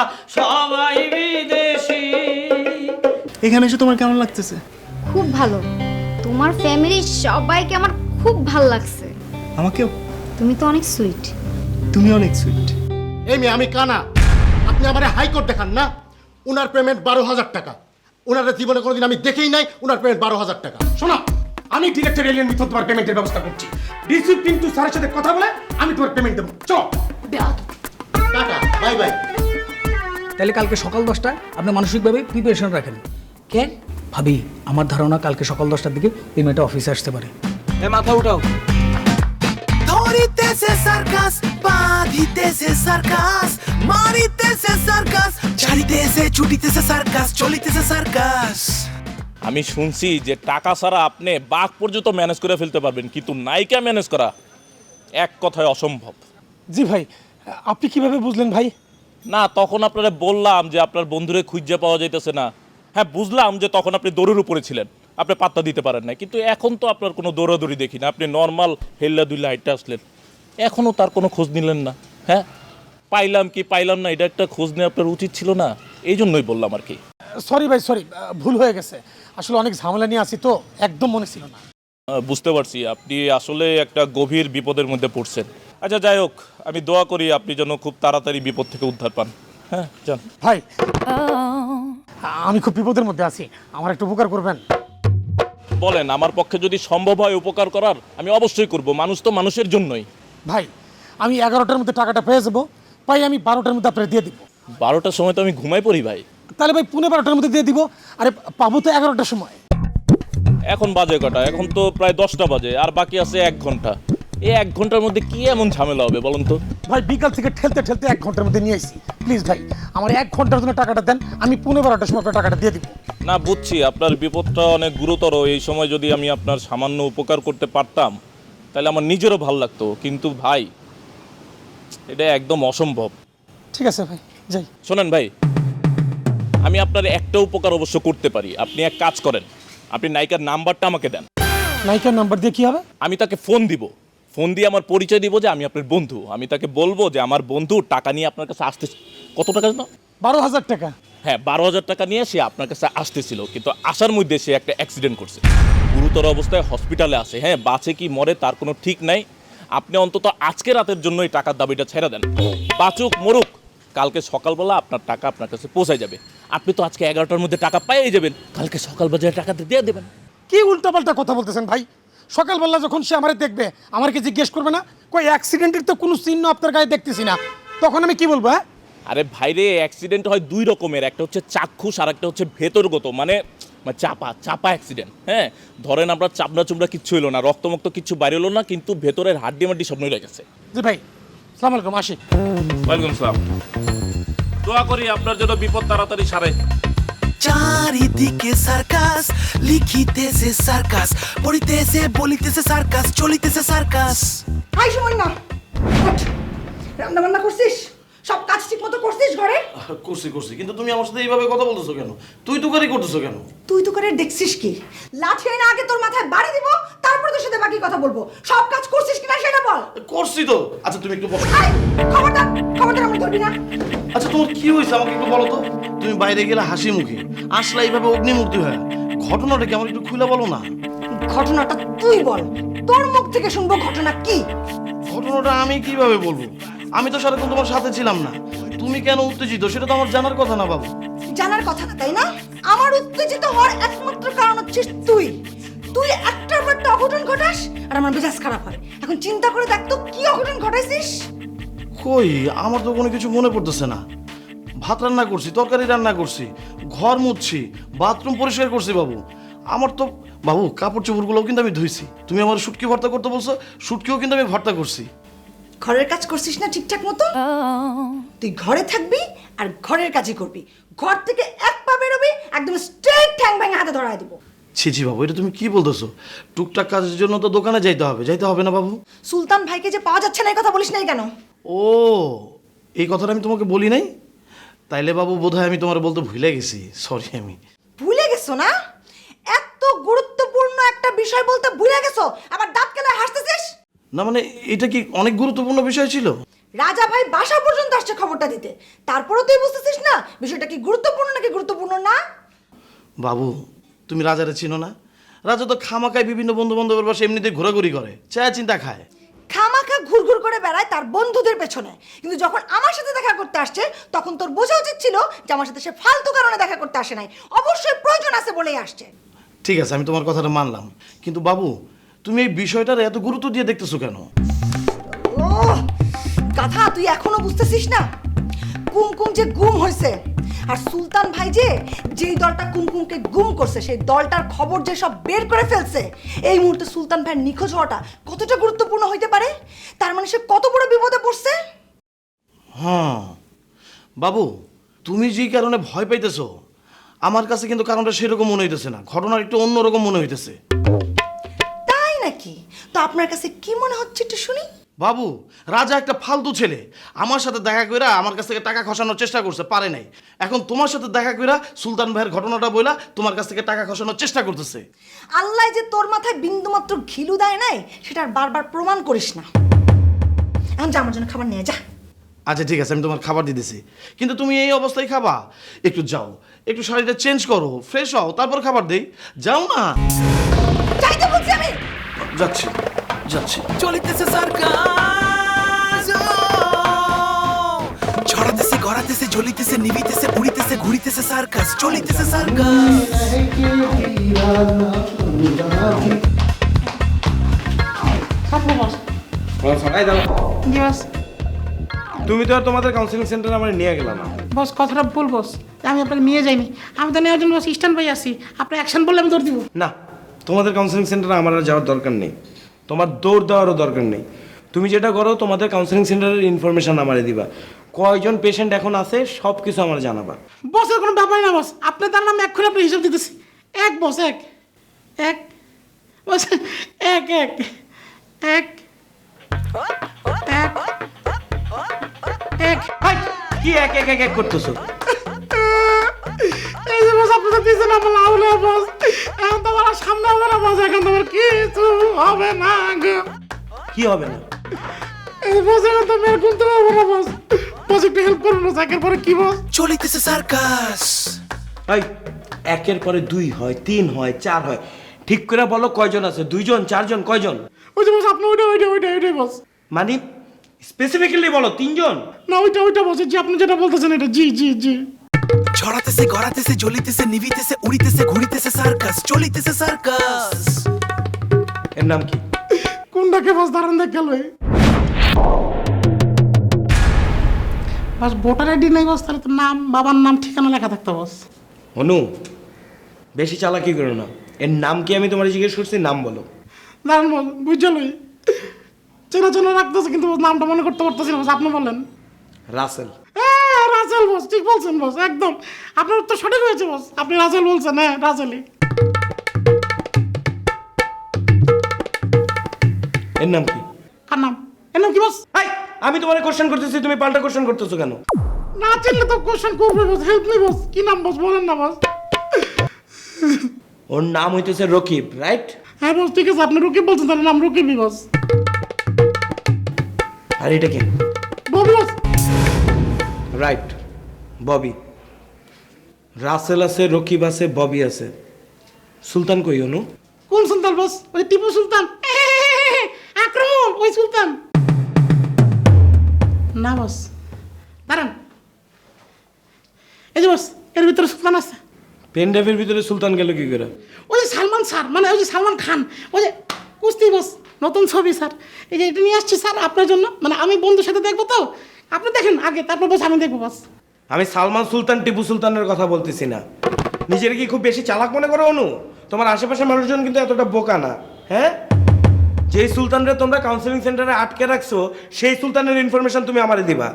আমরা সবাই বিদেশি। এখানে এসে তোমার কেমন লাগতেছে? খুব ভালো। তোমার ফ্যামিলির সবাইকে আমার খুব ভালো লাগছে। আমাকেও। তুমি তো অনেক সুইট। তুমি অনেক সুইট। এই মেয়ে, আমি কানা, আপনি আমার হাইকোর্ট দেখান না। উনার পেমেন্ট 12,000 টাকা। উনার জীবনে কোনোদিন আমি দেখেই নাই উনার পেমেন্ট 12,000 টাকা। শোনো, আমি ডিরেক্টর এলিয়ন মিথুন তোমার পেমেন্টের ব্যবস্থা করছি। রিসিভ কিন্তু স্যারের সাথে কথা বলে আমি তোমার পেমেন্ট দেবো। চলো টাটা, বাই বাই। তাহলে কালকে সকাল 10টায় আপনি মানসিকভাবে প্রিপারেশন রাখেন। কেন ভাবি, আমার ধারণা কালকে সকাল 10টার দিকে পেমেন্টটা অফিসে আসতে পারে। এ মাথা উঠাও। ধরিতেছে সার্কাস, বাঁধিতেছে সার্কাস, মারিতেছে সার্কাস, ছাড়িতেছে ছুটিতেছে সার্কাস, চলিতেছে সার্কাস। আমি শুনছি যে টাকা ছাড়া আপনি বাঘ পর্যন্ত ম্যানেজ করে ফেলতে পারবেন, কিন্তু নায়িকা ম্যানেজ করা এক কথায় অসম্ভব। জি ভাই, আপনি কিভাবে বুঝলেন ভাই? না, তখন আপনারা বললাম যে আপনার বন্ধুরে খুঁজে পাওয়া যাইতেছে না। হ্যাঁ, বুঝলাম যে তখন আপনি দৌড়ের উপরে ছিলেন, আপনি পাত্তা দিতে পারেন না, কিন্তু এখন তো আপনার কোনো দৌড়াদৌড়ি দেখি না। আপনি নর্মাল হেল্লা দুইলা হাইটটা আসলেন, এখনও তার কোনো খোঁজ নিলেন না। হ্যাঁ, পাইলাম কি পাইলাম না এটা একটা খোঁজ নেওয়া আপনার উচিত ছিল না? এই জন্যই বললাম আর কি। সরি ভাই, সরি, ভুল হয়ে গেছে। আসলে অনেক ঝামেলা নিয়ে আসি তো, একদম মনে ছিল না। বুঝতে পারছি আপনি আসলে একটা গভীর বিপদের মধ্যে পড়ছেন। আচ্ছা, যাই হোক, আমি দোয়া করি আপনি যেন খুব তাড়াতাড়ি বিপদ থেকে উদ্ধার পান। হ্যাঁ, যান। ভাই, আমি খুব বিপদের মধ্যে আছি, আমার একটু উপকার করবেন? বলেন, আমার পক্ষে যদি সম্ভব হয় উপকার করার আমি অবশ্যই করব। মানুষ তো মানুষের জন্যই। ভাই, আমি 11টার মধ্যে টাকাটা পেয়ে যাবো, পাই আমি 12টার মধ্যে আপনার দিয়ে দিব। 12টার সময় তো আমি ঘুমাই পড়ি ভাই। তাহলে ভাই 12:15টার মধ্যে দিয়ে দিব। আরে পাবো তো 11টার সময়। এখন বাজে কটা? এখন তো প্রায় 10টা বাজে, আর বাকি আছে 1 ঘন্টা। এই 1 ঘন্টার মধ্যে কি এমন ঝামেলা হবে বলুন তো? ভাই, বিকাল থেকে ঠেলতে ঠেলতে 1 ঘন্টার মধ্যে নিয়ে আসি। প্লিজ ভাই, আমার 1 ঘন্টার জন্য টাকাটা দেন, আমি 12:15টার সময় আপনার টাকাটা দিয়ে দিব। না, বুঝছি আপনার বিপদটা অনেক গুরুতর। এই সময় যদি আমি আপনার সামান্য উপকার করতে পারতাম তাহলে আমার নিজেরও ভালো লাগতো, কিন্তু ভাই এটা একদম অসম্ভব। ঠিক আছে ভাই, যাই। শোনেন ভাই, আমি আপনার একটা উপকার অবশ্য করতে পারি। আপনি এক কাজ করেন, আপনি নায়িকার নাম্বারটা আমাকে দেন। নায়িকার নাম্বার দিয়ে কি হবে? আমি তাকে ফোন দিব, ফোন দিয়ে আমার পরিচয় দিব যে আমি আপনার বন্ধু। আমি তাকে বলবো যে আমার বন্ধু টাকা নিয়ে আপনার কাছে আসতে। কত টাকা জানো? 12,000 টাকা। হ্যাঁ, 12,000 টাকা নিয়ে সে আপনার কাছে আসতেছিল, কিন্তু আসার মধ্যে সে একটা অ্যাক্সিডেন্ট করছে, গুরুতর অবস্থায় হসপিটালে আছে। হ্যাঁ, বাঁচে কি মরে তার কোনো ঠিক নাই। আপনি অন্তত আজকে রাতের জন্য এই টাকার দাবিটা ছেড়ে দেন। বাঁচুক মরুক, কালকে সকালবেলা আপনার টাকা আপনার কাছে পৌঁছায় যাবে। আপনি তো আজকে 11টার মধ্যে টাকা পাইয়ে যাবেন, কালকে সকাল বাজারে টাকাটা দিয়ে দেবেন। কি উল্টাপাল্টা কথা বলতেছেন ভাই? সকালবেলা যখন সে আমারে দেখবে, আমাকে জিজ্ঞেস করবে না কই অ্যাক্সিডেন্টের তো কোনো চিহ্ন আপনার গায়ে দেখতেছি না, তখন আমি কি বলবো? হ্যাঁ, আরে ভাইরে, অ্যাক্সিডেন্ট হয় 2 রকমের, একটা হচ্ছে চাক্ষুষ আর একটা হচ্ছে ভেতরগত, মানে চাপা অ্যাক্সিডেন্ট। হ্যাঁ, ধরেন আমরা চামড়া চুমড়া কিচ্ছু হলো না, রক্তমুক্ত কিচ্ছু বাইরে হলো না, কিন্তু ভেতরের হাড্ডি মাড্ডি সব নড়ে গেছে। জি ভাই, সালাম আলাইকুম, আসি। ওয়ালাইকুম সালাম। দোয়া করি আপনার জন্য বিপদ তাড়াতাড়ি সারে। চারিদিকে সার্কাস, লিখিতেছে সার্কাস, পড়িতেছে বলিতেছে সার্কাস, চলিতেছে সার্কাস। হাই সময় না, রান্না বান্না করছিস? সব কাজ ঠিক মতো করছিস ঘরে? করছি, কিন্তু তুমি আমার সাথে এইভাবে কথা বলতেছো কেন? তুই তুকারি করতেছো কেন? তুই তো করে দেখছিস কি? লাঠি না আগে তোর মাথায় বাড়ি দিব, তারপরে তোর সাথে বাকি কথা বলবো। সব কাজ করছিস কিনা সেটা বল। করছি তো। আচ্ছা, তুমি একটু বলো। খবরদার আমার ধরবি না। আচ্ছা, তোমার কি হয়েছে আমাকে একটু বলো তো। তুমি বাইরে গেলে হাসি মুখে, আসলে এইভাবে অগ্নিমূর্তি হয়, ঘটনাটা কি আমার একটু খুলে বলো না? ঘটনাটা তুই বল, তোর মুখ থেকে শুনবো ঘটনা কি। ঘটনাটা আমি কিভাবে বলবো? আমি তো সারাক্ষণ তোমার সাথে ছিলাম না। তুমি কেন উত্তেজিত সেটা তো আমার জানার কথা না বাবু। জানার কথা না, তাই না? আমার উত্তেজিত হওয়ার একমাত্র কারণ হচ্ছিস তুই। তুই একটার পর একটা অঘটন ঘটাস আর আমার মেজাজ খারাপ হয়। এখন চিন্তা করে দেখ তো কি অঘটন ঘটাইছিস। কই, আমার তো কোনো কিছু মনে পড়তেছে না। ভাত রান্না করছি, তরকারি রান্না করছি, ঘর মুছছি, বাথরুম পরিষ্কার করছি বাবু। আমার তো বাবু কাপড় চোপড়গুলোও কিন্তু আমি ধুইছি। তুমি আমার শুটকি ভর্তা করতে বলছো, শুটকিও কিন্তু আমি ভর্তা করছি। ঘরের কাজ করছিস না ঠিকঠাক মতো? তুই ঘরে থাকবি আর ঘরের কাজই করবি। ঘর থেকে এক পা বেরোবি, একদম স্ট্রেট ঠ্যাং ভেঙে হাতে ধরায় দিব। ছি বাবু, এটা তুমি কি বলতেছো? টুকটাক কাজের জন্য তো দোকানে যাইতে হবে না বাবু? সুলতান ভাইকে যে পাওয়া যাচ্ছে না এই কথা বলিস নাই কেন? ও, এই কথাটা আমি তোমাকে বলি নাই? তাইলে বাবু বোধহয় আমি তোমার বলতে ভুলে গেছি, সরি। আমি ভুলে গেছো না? এত গুরুত্বপূর্ণ একটা বিষয় বলতে ভুলে গেছো, আবার দাঁত কেলে হাসতেছিস? না, মানে এটা কি অনেক গুরুত্বপূর্ণ বিষয় ছিল? রাজা ভাই বাসা পর্যন্ত আসছে খবরটা দিতে, তারপরেও তুই বুঝতেছিস না বিষয়টা কি গুরুত্বপূর্ণ নাকি গুরুত্বপূর্ণ না? বাবু তুমি রাজারে চিনো না? রাজা তো খামাকায় বিভিন্ন বন্ধু বান্ধবের বাসা এমনিতে ঘোরাঘুরি করে, চায় চিন্তা খায়। খামাখা ঘুরঘুর করে বেড়ায় তার বন্ধুদের পেছনে, কিন্তু যখন আমার সাথে দেখা করতে আসছে তখন তোর বোঝা উচিত ছিল যে আমার সাথে সে ফালতু কারণে দেখা করতে আসে নাই, অবশ্যই প্রয়োজন আছে বলেই আসছে। ঠিক আছে, আমি তোমার কথাটা মানলাম, কিন্তু বাবু তুমি এই বিষয়টার এত গুরুত্ব দিয়ে দেখতেছো কেন? ও গাধা, তুই এখনো বুঝতেছিস না? কুমকুম যে গুম হয়েছে, আর সুলতান ভাই যে যেই দলটা কুমকুমকে গুম করছে সেই দলটার খবর যে সব বের করে ফেলছে, এই মুহূর্তে সুলতান ভাইয়ের নিখোঁজ হওয়াটা কতটা গুরুত্বপূর্ণ হইতে পারে? তার মানে সে কত বড় বিপদে পড়ছে। হ্যাঁ বাবু, তুমি যে কারণে ভয় পাইতেছো আমার কাছে কিন্তু কারণটা সেরকম মনে হইতেছে না, ঘটনার একটু অন্যরকম মনে হইতেছে। তাই নাকি? তো আপনার কাছে কি মনে হচ্ছে একটু শুনি। বাবু, রাজা একটা ফালতু ছেলে, আমার সাথে দেখা কইরা আমার কাছ থেকে টাকা খসানোর চেষ্টা করছে, পারে নাই। এখন তোমার সাথে দেখা কইরা সুলতান ভাইয়ের ঘটনাটা বইলা তোমার কাছ থেকে টাকা খসানোর চেষ্টা করতেছে। আল্লাহ যে তোর মাথায় বিন্দুমাত্র ঘিলু দেয় নাই সেটা আর বারবার প্রমাণ করিস না। এখন যা, আমার জন্য খাবার নিয়ে যা। আচ্ছা ঠিক আছে, আমি তোমার খাবার দিতেছি, কিন্তু তুমি এই অবস্থায় খাবা? একটু যাও, একটু শাড়িটা চেঞ্জ করো, ফ্রেশ হও, তারপর খাবার দেই। যাও না। যাইতে বলছি আমি। যাচ্ছি যাচ্ছি। চলিতেছে সার্কাস, ছড়াতেছে গড়াতেছে জ্বলিতেছে নিভিতেছে উড়িতেছে ঘুরিতেছে সার্কাস, চলিতেছে সার্কাস। তুমি তো আর তোমাদের কাউন্সিলিং সেন্টারে আমার নিয়ে গেলাম না। বস কথাটা ভুল বস, আমি আপনাকে নিয়ে যাইনি, আমি তো নেওয়ার জন্য বস স্ট্যান্ড বাই আছি, আপনি অ্যাকশন বললে আমি দৌড় দিব। না, তোমাদের কাউন্সিলিং সেন্টারে আমার আর যাওয়ার দরকার নেই, তোমার দৌড় দেওয়ারও দরকার নেই। তুমি যেটা করো, তোমাদের কাউন্সিলিং সেন্টারের ইনফরমেশন আমারে দিবা, কয়জন পেশেন্ট এখন আছে সব কিছু আমার জানাবা। বসের কোনো ব্যাপারই না বস, আপনি তার নাম এক্ষুনি আপনি হিসাব দিতেছি। এক বস, এক এক বস, এক এক এক এক এক। হাই, কি এক এক এক এক করতেছো? এই যে বস আপনি তো দিয়েছেন আমার লাউলে বস, এখন তো আমার আর সামনে হবে না বস, এখন তোমার কিছু হবে না গো। কি হবে না? এই বস এখন তো আমি আর গুনতে পারবো না বস, বস একটু হেল্প করুন বস। একের পরে কি বস? চলিতেছে সার্কাস। এই একের পরে 2 হয়, 3 হয়, 4 হয়, ঠিক করে বলো কয়জন আছে? 2 জন, 4 জন, কয়জন? ওই যে বস আপনি ওইটাই বস। মানে স্পেসিফিক্যালি বলো, 3 জন? না ওইটা বস, জি আপনি যেটা বলতেছেন এটা, জি জি জি। ছড়াতেছে গড়াতেছে জ্বলিতেছে নিভিতেছে উড়িতেছে ঘুরিতেছে সার্কাস, চলিতেছে সার্কাস। এর নাম কি? কোনটাকে বস দাঁড়ান দেখ গেল বস, ভোটার আইডি নাই বস, তাহলে তো নাম, বাবার নাম, ঠিকানা লেখা থাকতো বস। অনু, বেশি চালাকি করো না, এর নাম কি আমি তোমার জিজ্ঞেস করছি, নাম বলো। দাঁড়ান বস, বুঝলই চেনা রাখতেছে, কিন্তু বস নামটা মনে করতে পারতেছি না বস, আপনি বলেন। রাসেল। হ্যাঁ রাসেল বস, ঠিক বলছেন বস, একদম আপনার উত্তর সঠিক হয়েছে বস, আপনি রাসেল বলছেন। হ্যাঁ রাসেলই। এর নাম কি? কার নাম? এর নাম কি বস? হাই, আমি তোমার কোশ্চেন করতেছি, তুমি পাল্টা কোশ্চেন করতেছো কেন? না চিনলে তো কোশ্চেন করবে বস, হেল্প মি বস। কি নাম বস বলেন না বস। ওর নাম হইতেছে রকিব, রাইট? হ্যাঁ বস ঠিক আছে, আপনি রকিব বলছেন, তাহলে নাম রকিবই বস। আর এটা কে? ববি বস। রাইট, ববি। রাসেল আছে, রকিব আছে, ববি আছে, সুলতান কই অনু? কোন সুলতান বস? ওই টিপু সুলতান, আক্রমণ ওই সুলতান না বস। দাঁড়ান, এই যে বস এর ভিতরে সুলতান আছে। পেন ড্রাইভের ভিতরে সুলতান গেল কি করে? ওই যে সালমান স্যার, মানে ওই যে সালমান খান, ওই যে কুস্তি বস, নতুন ছবি স্যার, এই যে এটা নিয়ে আসছি স্যার আপনার জন্য, মানে আমি বন্ধুর সাথে দেখবো তো, আপনি দেখেন আগে, তারপর বস আমি দেখবো বস। আমি সালমান সুলতান, টিপু সুলতানের কথা বলতেছি না। নিজের কি খুব বেশি চালাক মনে করো অনু? তোমার আশেপাশের মানুষজন কিন্তু এতটা বোকা না। হ্যাঁ, যেই সুলতানরে তোমরা কাউন্সিলিং সেন্টারে আটকে রাখছো সেই সুলতানের ইনফরমেশন তুমি আমারে দিবা।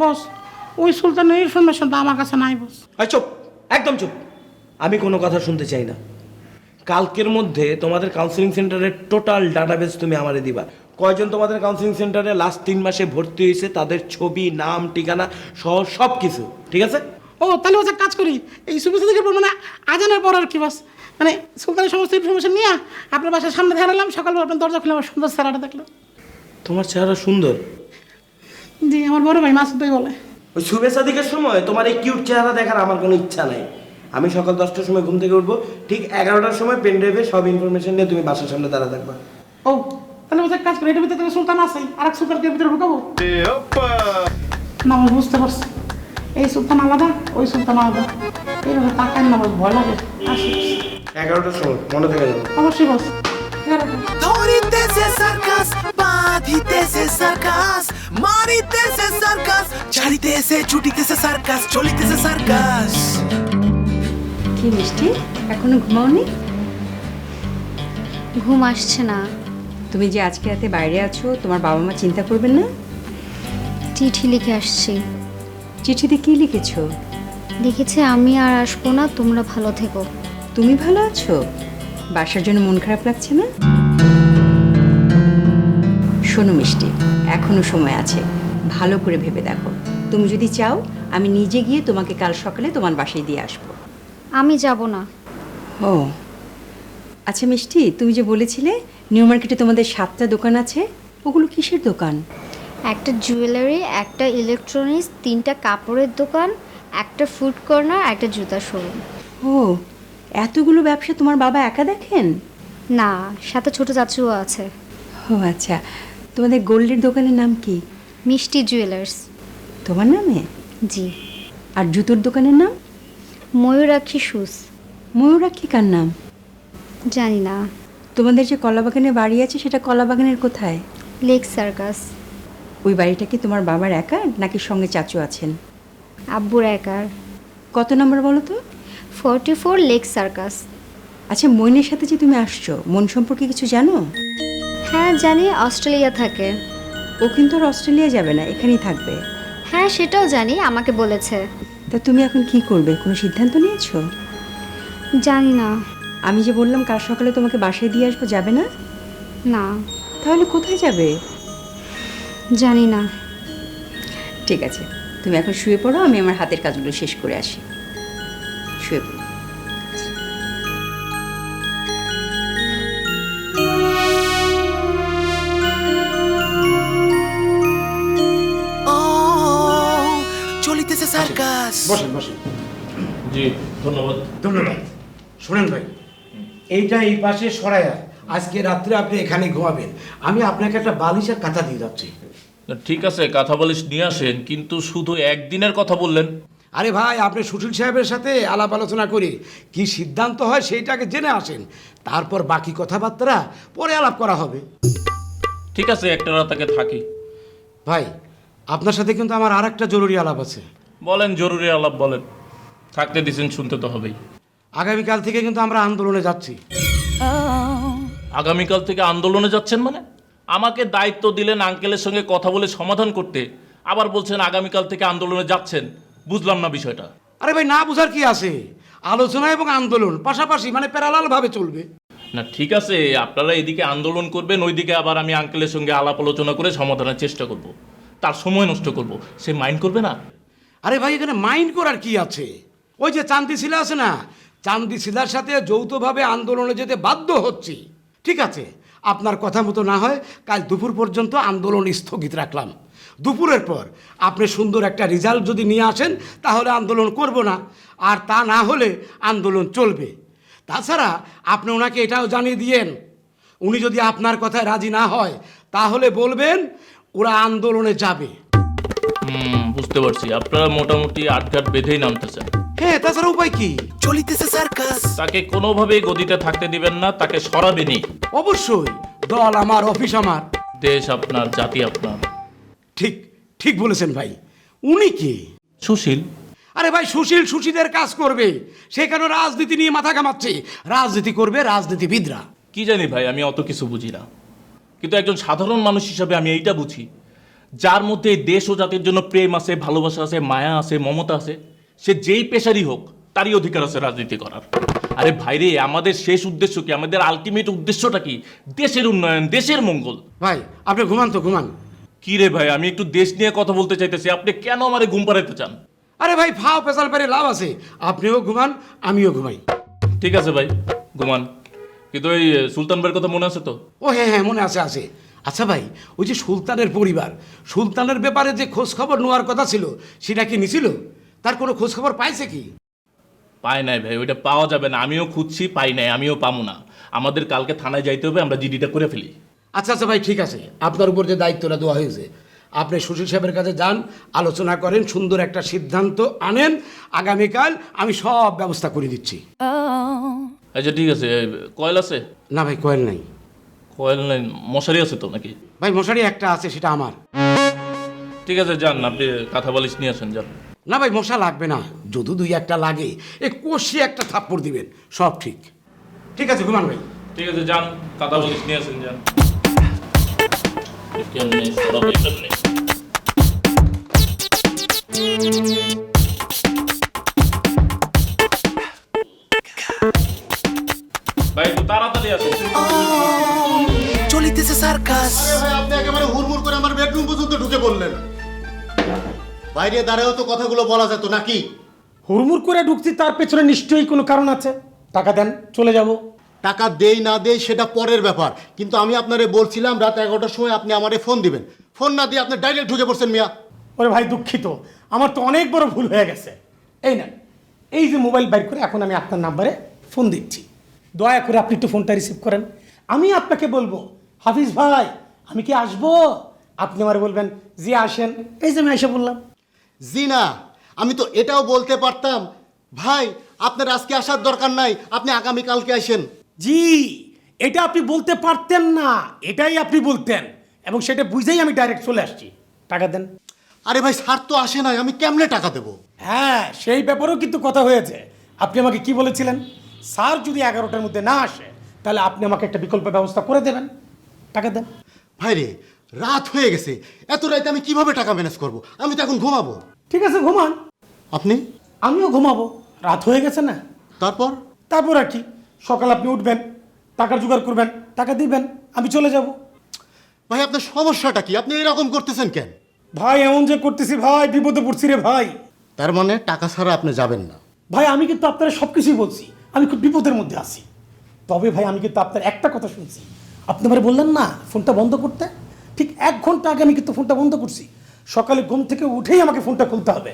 বস ওই সুলতানের ইনফরমেশনটা আমার কাছে নাই বস। আই চুপ, একদম চুপ, আমি কোনো কথা শুনতে চাই না। কালকের মধ্যে তোমাদের কাউন্সিলিং সেন্টারের টোটাল ডাটাবেস তুমি আমারে দিবা। কয়জন তোমাদের কাউন্সিলিং সেন্টারে লাস্ট 3 মাসে ভর্তি হয়েছে, তাদের ছবি, নাম, ঠিকানা সহ সব কিছু, ঠিক আছে? ও তাহলে বস এক কাজ করি, এই সুবিধা থেকে মানে আজানের পর আর কি বস, মানে সুলতানের সমস্ত ইনফরমেশন নিয়ে আপনার বাসার সামনে দাঁড়ালাম, সকালবেলা আপনার দরজা খুলে আমার সুন্দর চেহারাটা দেখলো। তোমার চেহারা সুন্দর? জি আমার বড় ভাই মাসুদ ভাই বলে। ওই শুভেচ্ছা দিকের সময় তোমার এই কিউট চেহারা দেখার আমার কোনো ইচ্ছা নাই। আমি সকাল 10টার সময় ঘুম থেকে উঠবো, ঠিক 11টার সময় পেন ড্রাইভে সব ইনফরমেশন নিয়ে তুমি বাসার সামনে দাঁড়া থাকবা। ও তাহলে ওদের কাজ করে, এটার ভিতরে তো সুলতান আছে, আর এক সুলতানকে ভিতরে ঢুকাবো না? আমি বুঝতে পারছি, এই সুলতান আলাদা ওই সুলতান আলাদা, এইভাবে তাকায় না, আমার ভয় লাগে। আসি 11টার সময় মনে থেকে যাবো। অবশ্যই বস। 11টা। ধরিতেছে সার্কাস বাঁধিতেছে সার্কাস মারিতেছে সার্কাস ছাড়িতেছে ছুটিতেছে সার্কাস চলিতেছে সার্কাস। কি মিষ্টি, এখনো ঘুমাওনি? ঘুম আসছে না। তুমি যে আজকে রাতে বাইরে আছো, তোমার বাবা মা চিন্তা করবেন না? চিঠি লিখে আসছি। চিঠিতে কি লিখেছো? লিখেছে আমি আর আসবো না, তোমরা ভালো থেকো। তুমি ভালো আছো? বাসার জন্য মন খারাপ লাগছে না? শোনো মিষ্টি, এখনো সময় আছে, ভালো করে ভেবে দেখো। তুমি যদি চাও আমি নিজে গিয়ে তোমাকে কাল সকালে তোমার বাসায় দিয়ে আসবো। আমি যাব না। ও আচ্ছা মিষ্টি, তুমি যে বলেছিলে নিউ মার্কেটে তোমাদের 7টা দোকান আছে, ওগুলো কিসের দোকান? একটা জুয়েলারি, একটা ইলেকট্রনিক্স, 3টা কাপড়ের দোকান, একটা ফুড কর্নার, একটা জুতা শোরুম। ও এতগুলো ব্যবসা তোমার বাবা একা দেখেন? না, সাথে ছোট চাচুও আছে। ও আচ্ছা, তোমাদের গোল্ডের দোকানের নাম কি? মিষ্টি জুয়েলার্স। তোমার নামে? জি। আর জুতোর দোকানের নাম? ময়ূরাক্ষী শুজ। ময়ূরাক্ষী কার নাম? জানি না। তোমাদের যে কলাবাগানে বাড়ি আছে সেটা কলাবাগানের কোথায়? Lake circus. ওই বাড়িটা কি তোমার বাবার একার নাকি সঙ্গে চাচু আছেন? আব্বুর একার। কত নম্বর বলো তো? 44 লেক সার্কাস। আচ্ছা মইনের সাথে যে তুমি আসছো, মন সম্পর্কে কিছু জানো? হ্যাঁ জানি, অস্ট্রেলিয়া থাকে। ও কিন্তু আর অস্ট্রেলিয়া যাবে না, এখানেই থাকবে। হ্যাঁ সেটাও জানি, আমাকে বলেছে। তা তুমি এখন কি করবে, কোনো সিদ্ধান্ত নিয়েছো? জানি না। আমি যে বললাম কাল সকালে তোমাকে বাসায় দিয়ে আসবো, যাবে না? না। তাহলে কোথায় যাবে? জানি না। ঠিক আছে, তুমি এখন শুয়ে পড়ো, আমি আমার হাতের কাজগুলো শেষ করে আসি। শুয়ে পড়ো। ও চলিতেছে সার্কাস। বসেন বসেন। জি ধন্যবাদ। ধন্যবাদ। শোনেন ভাই, এইটা এই পাশে সরাইয়া আজকে রাত্রে আপনি এখানে ঘুমাবেন। আমি আপনাকে একটা বালিশ আর কাঁথা দিয়ে যাচ্ছি। ঠিক আছে, কাঁথা বালিশ নিয়ে আসেন, কিন্তু শুধু একদিনের কথা বললেন। আরে ভাই, আপনি সুশীল সাহেবের সাথে আলাপ আলোচনা করে কি সিদ্ধান্ত হয় সেইটাকে জেনে আসেন, তারপর বাকি কথাবার্তা পরে আলাপ করা হবে। ঠিক আছে, একটা রাত আগে থাকি। ভাই, আপনার সাথে কিন্তু আমার আর একটা জরুরি আলাপ আছে। বলেন, জরুরি আলাপ বলেন। থাকতে দিছেন, শুনতে তো হবেই। আগামীকাল থেকে কিন্তু আমরা আন্দোলনে যাচ্ছি। আগামীকাল থেকে আন্দোলনে যাচ্ছেন মানে? আমাকে দায়িত্ব দিলেন আঙ্কেলের সঙ্গে কথা বলে সমাধান করতে, আবার বলছেন আগামীকাল থেকে আন্দোলনে যাচ্ছেন। বুঝলাম না বিষয়টা। আরে ভাই, না বুঝার কি আছে? আলোচনা এবং আন্দোলন পাশাপাশি, মানে প্যারালাল ভাবে চলবে। না ঠিক আছে, আপনারা এদিকে আন্দোলন করবেন, ওইদিকে আবার আমি আঙ্কেলের সঙ্গে আলাপ আলোচনা করে সমাধানের চেষ্টা করব। তার সময় নষ্ট করব, সে মাইন্ড করবে না। আরে ভাই, এখানে মাইন্ড করার কি আছে? ওই যে চান্দি শিলা আছে না, চান্দি শিলার সাথে যৌথভাবে আন্দোলনে যেতে বাধ্য হচ্ছি। ঠিক আছে, আপনার কথা মতো না হয় কাল দুপুর পর্যন্ত আন্দোলন স্থগিত রাখলাম। দুপুরের পর আপনি সুন্দর একটা রেজাল্ট যদি নিয়ে আসেন তাহলে আন্দোলন করব না, আর তা না হলে আন্দোলন চলবে। তাছাড়া আপনি ওনাকে এটাও জানিয়ে দিয়েন, উনি যদি আপনার কথায় রাজি না হয় তাহলে বলবেন ওরা আন্দোলনে যাবে। বুঝতে পারছি, আপনারা মোটামুটি আটঘাট বেঁধেই নামতেছেন। হ্যাঁ, তাছাড়া উপায় কি? চলিতেছে সার্কাস। তাকে কোনোভাবেই গদিতে থাকতে দিবেন না, তাকে সরাবেনই। অবশ্যই, দল আমার, অফিস আমার। দেশ আপনার, জাতি আপনার। ঠিক ঠিক বলেছেন ভাই। উনি কি? সুশীল। আরে ভাই, সুশীল সুশীলের কাজ করবে, সে কেন রাজনীতি নিয়ে মাথা ঘামাচ্ছে? রাজনীতি করবে রাজনীতিবিদরা। কি জানি ভাই, আমি অত কিছু বুঝি না, কিন্তু একজন সাধারণ মানুষ হিসাবে আমি এইটা বুঝি, যার মধ্যে দেশ ও জাতির জন্য প্রেম আছে, ভালোবাসা আছে, মায়া আছে, মমতা আছে, সে যেই পেশারই হোক তারই অধিকার আছে রাজনীতি করার। আরে ভাইরে, আমাদের শেষ উদ্দেশ্য কি? আমাদের আলটিমেট উদ্দেশ্যটা কি? দেশের উন্নয়ন, দেশের মঙ্গল। ভাই, আপনি ঘুমান তো ঘুমান। কি রে ভাই, আমি একটু দেশ নিয়ে কথা বলতে চাইতেছি, আপনি কেন আমারে ঘুম পাড়াইতে চান? আরে ভাই, ফাও পেশাল পেরে লাভ আছে, আপনিও ঘুমান আমিও ঘুমাই। ঠিক আছে ভাই, ঘুমান, কিন্তু ওই সুলতান ভাইয়ের কথা মনে আছে তো? ও হ্যাঁ হ্যাঁ, মনে আছে আছে। আচ্ছা ভাই, ওই যে সুলতানের পরিবার, সুলতানের ব্যাপারে যে খোঁজ খবর নেওয়ার কথা ছিল সেটা কি নিছিল? তার কোনো খোঁজ খবর পাইছে কি? পাই নাই ভাই, ওইটা পাওয়া যাবে না। আমিও খুঁজছি, পাই নাই, আমিও পাবো না। আমাদের কালকে থানায় যাইতে হবে, আমরা জিডিটা করে ফেলি। আচ্ছা আচ্ছা ভাই, ঠিক আছে, আপনার উপর যে দায়িত্বটা দেওয়া হয়েছে, আপনি সুশীল সাহেবের কাছে যান, আলোচনা করেন, সুন্দর একটা সিদ্ধান্ত আনেন। আগামীকাল আমি সব ব্যবস্থা করে দিচ্ছি। আচ্ছা ঠিক আছে। কয়েল আছে? না ভাই, কয়েল নাই। কয়েল নাই? মশারি আছে তো নাকি? ভাই মশারি একটা আছে, সেটা আমার। ঠিক আছে, যান, আপনি কাঁথা বালিশ নিয়ে আসেন, যান। না ভাই, মশা লাগবে না, যদি দুই একটা লাগে এ কষি একটা থাপ্পড় দিবেন, সব ঠিক। ঠিক আছে, ঘুমান ভাই। ঠিক আছে, যান, কাঁথা বালিশ নিয়ে আসেন, যান। কেমনে সরাবে কেমনে? ভাই একটু তাড়াতাড়ি আসেন। চলিতেছে সার্কাস। আরে ভাই, আপনি একেবারে হুড়মুড় করে আমার বেডরুম পর্যন্ত ঢুকে পড়লেন। বাইরে দাঁড়াও তো কথাগুলো বলা যেত নাকি? হুড়মুড় করে ঢুকছি, তার পেছনে নিশ্চয়ই কোনো কারণ আছে। টাকা দেন, চলে যাব। টাকা দেই না দেই সেটা পরের ব্যাপার, কিন্তু আমি আপনারে বলছিলাম রাত 11টার সময় আপনি আমারে ফোন দিবেন। ফোন না দিয়ে আপনি ডাইরেক্ট ঢুকে পড়ছেন মিয়া। ওরে ভাই, দুঃখিত, আমার তো অনেক বড় ভুল হয়ে গেছে। এই না, এই যে মোবাইল বাইর করে এখন আমি আপনার নাম্বারে ফোন দিচ্ছি, দয়া করে আপনি একটু ফোনটা রিসিভ করেন। আমি আপনাকে বলবো, হাফিজ ভাই আমি কি আসবো? আপনি আমার বলবেন জি আসেন। এই যে আমি এসে বললাম। জি না, আমি তো এটাও বলতে পারতাম, ভাই আপনার আজকে আসার দরকার নাই, আপনি আগামীকালকে আসেন। জি, এটা আপনি বলতে পারতেন না, এটাই আপনি বলতেন, এবং সেটা বুঝেই আমি ডাইরেক্ট চলে আসছি। টাকা দেন। আরে ভাই, স্যার তো আসে নাই, আমি কেমনে টাকা দেবো? হ্যাঁ, সেই ব্যাপারেও কিন্তু কথা হয়েছে। আপনি আমাকে কি বলেছিলেন? স্যার যদি 11টার মধ্যে না আসে তাহলে আপনি আমাকে একটা বিকল্প ব্যবস্থা করে দেবেন। টাকা দেন। ভাই রে, রাত হয়ে গেছে, এত রাতে আমি কিভাবে টাকা ম্যানেজ করব? আমি তো এখন ঘুমাবো। ঠিক আছে, ঘুমান। আপনি? আমিও ঘুমাবো, রাত হয়ে গেছে না। তারপর? তারপর আর কি, সকাল আপনি উঠবেন, টাকার জোগাড় করবেন, টাকা দিবেন, আমি চলে যাব। ভাই আপনার সমস্যাটা কি? আপনি এরকম করতেছেন কেন? ভাই এমন যে করতেছি ভাই, বিপদে পড়ছি রে ভাই। তার মানে টাকা ছাড়া আপনি যাবেন না? ভাই আমি কিন্তু আপনারা সব কিছুই বলছি, আমি খুব বিপদের মধ্যে আছি। তবে ভাই আমি কিন্তু আপনার একটা কথা শুনছি, আপনি আমার বললেন না ফোনটা বন্ধ করতে, ঠিক 1 ঘন্টা আগে আমি কিন্তু ফোনটা বন্ধ করছি। সকালে ঘুম থেকে উঠেই আমাকে ফোনটা খুলতে হবে,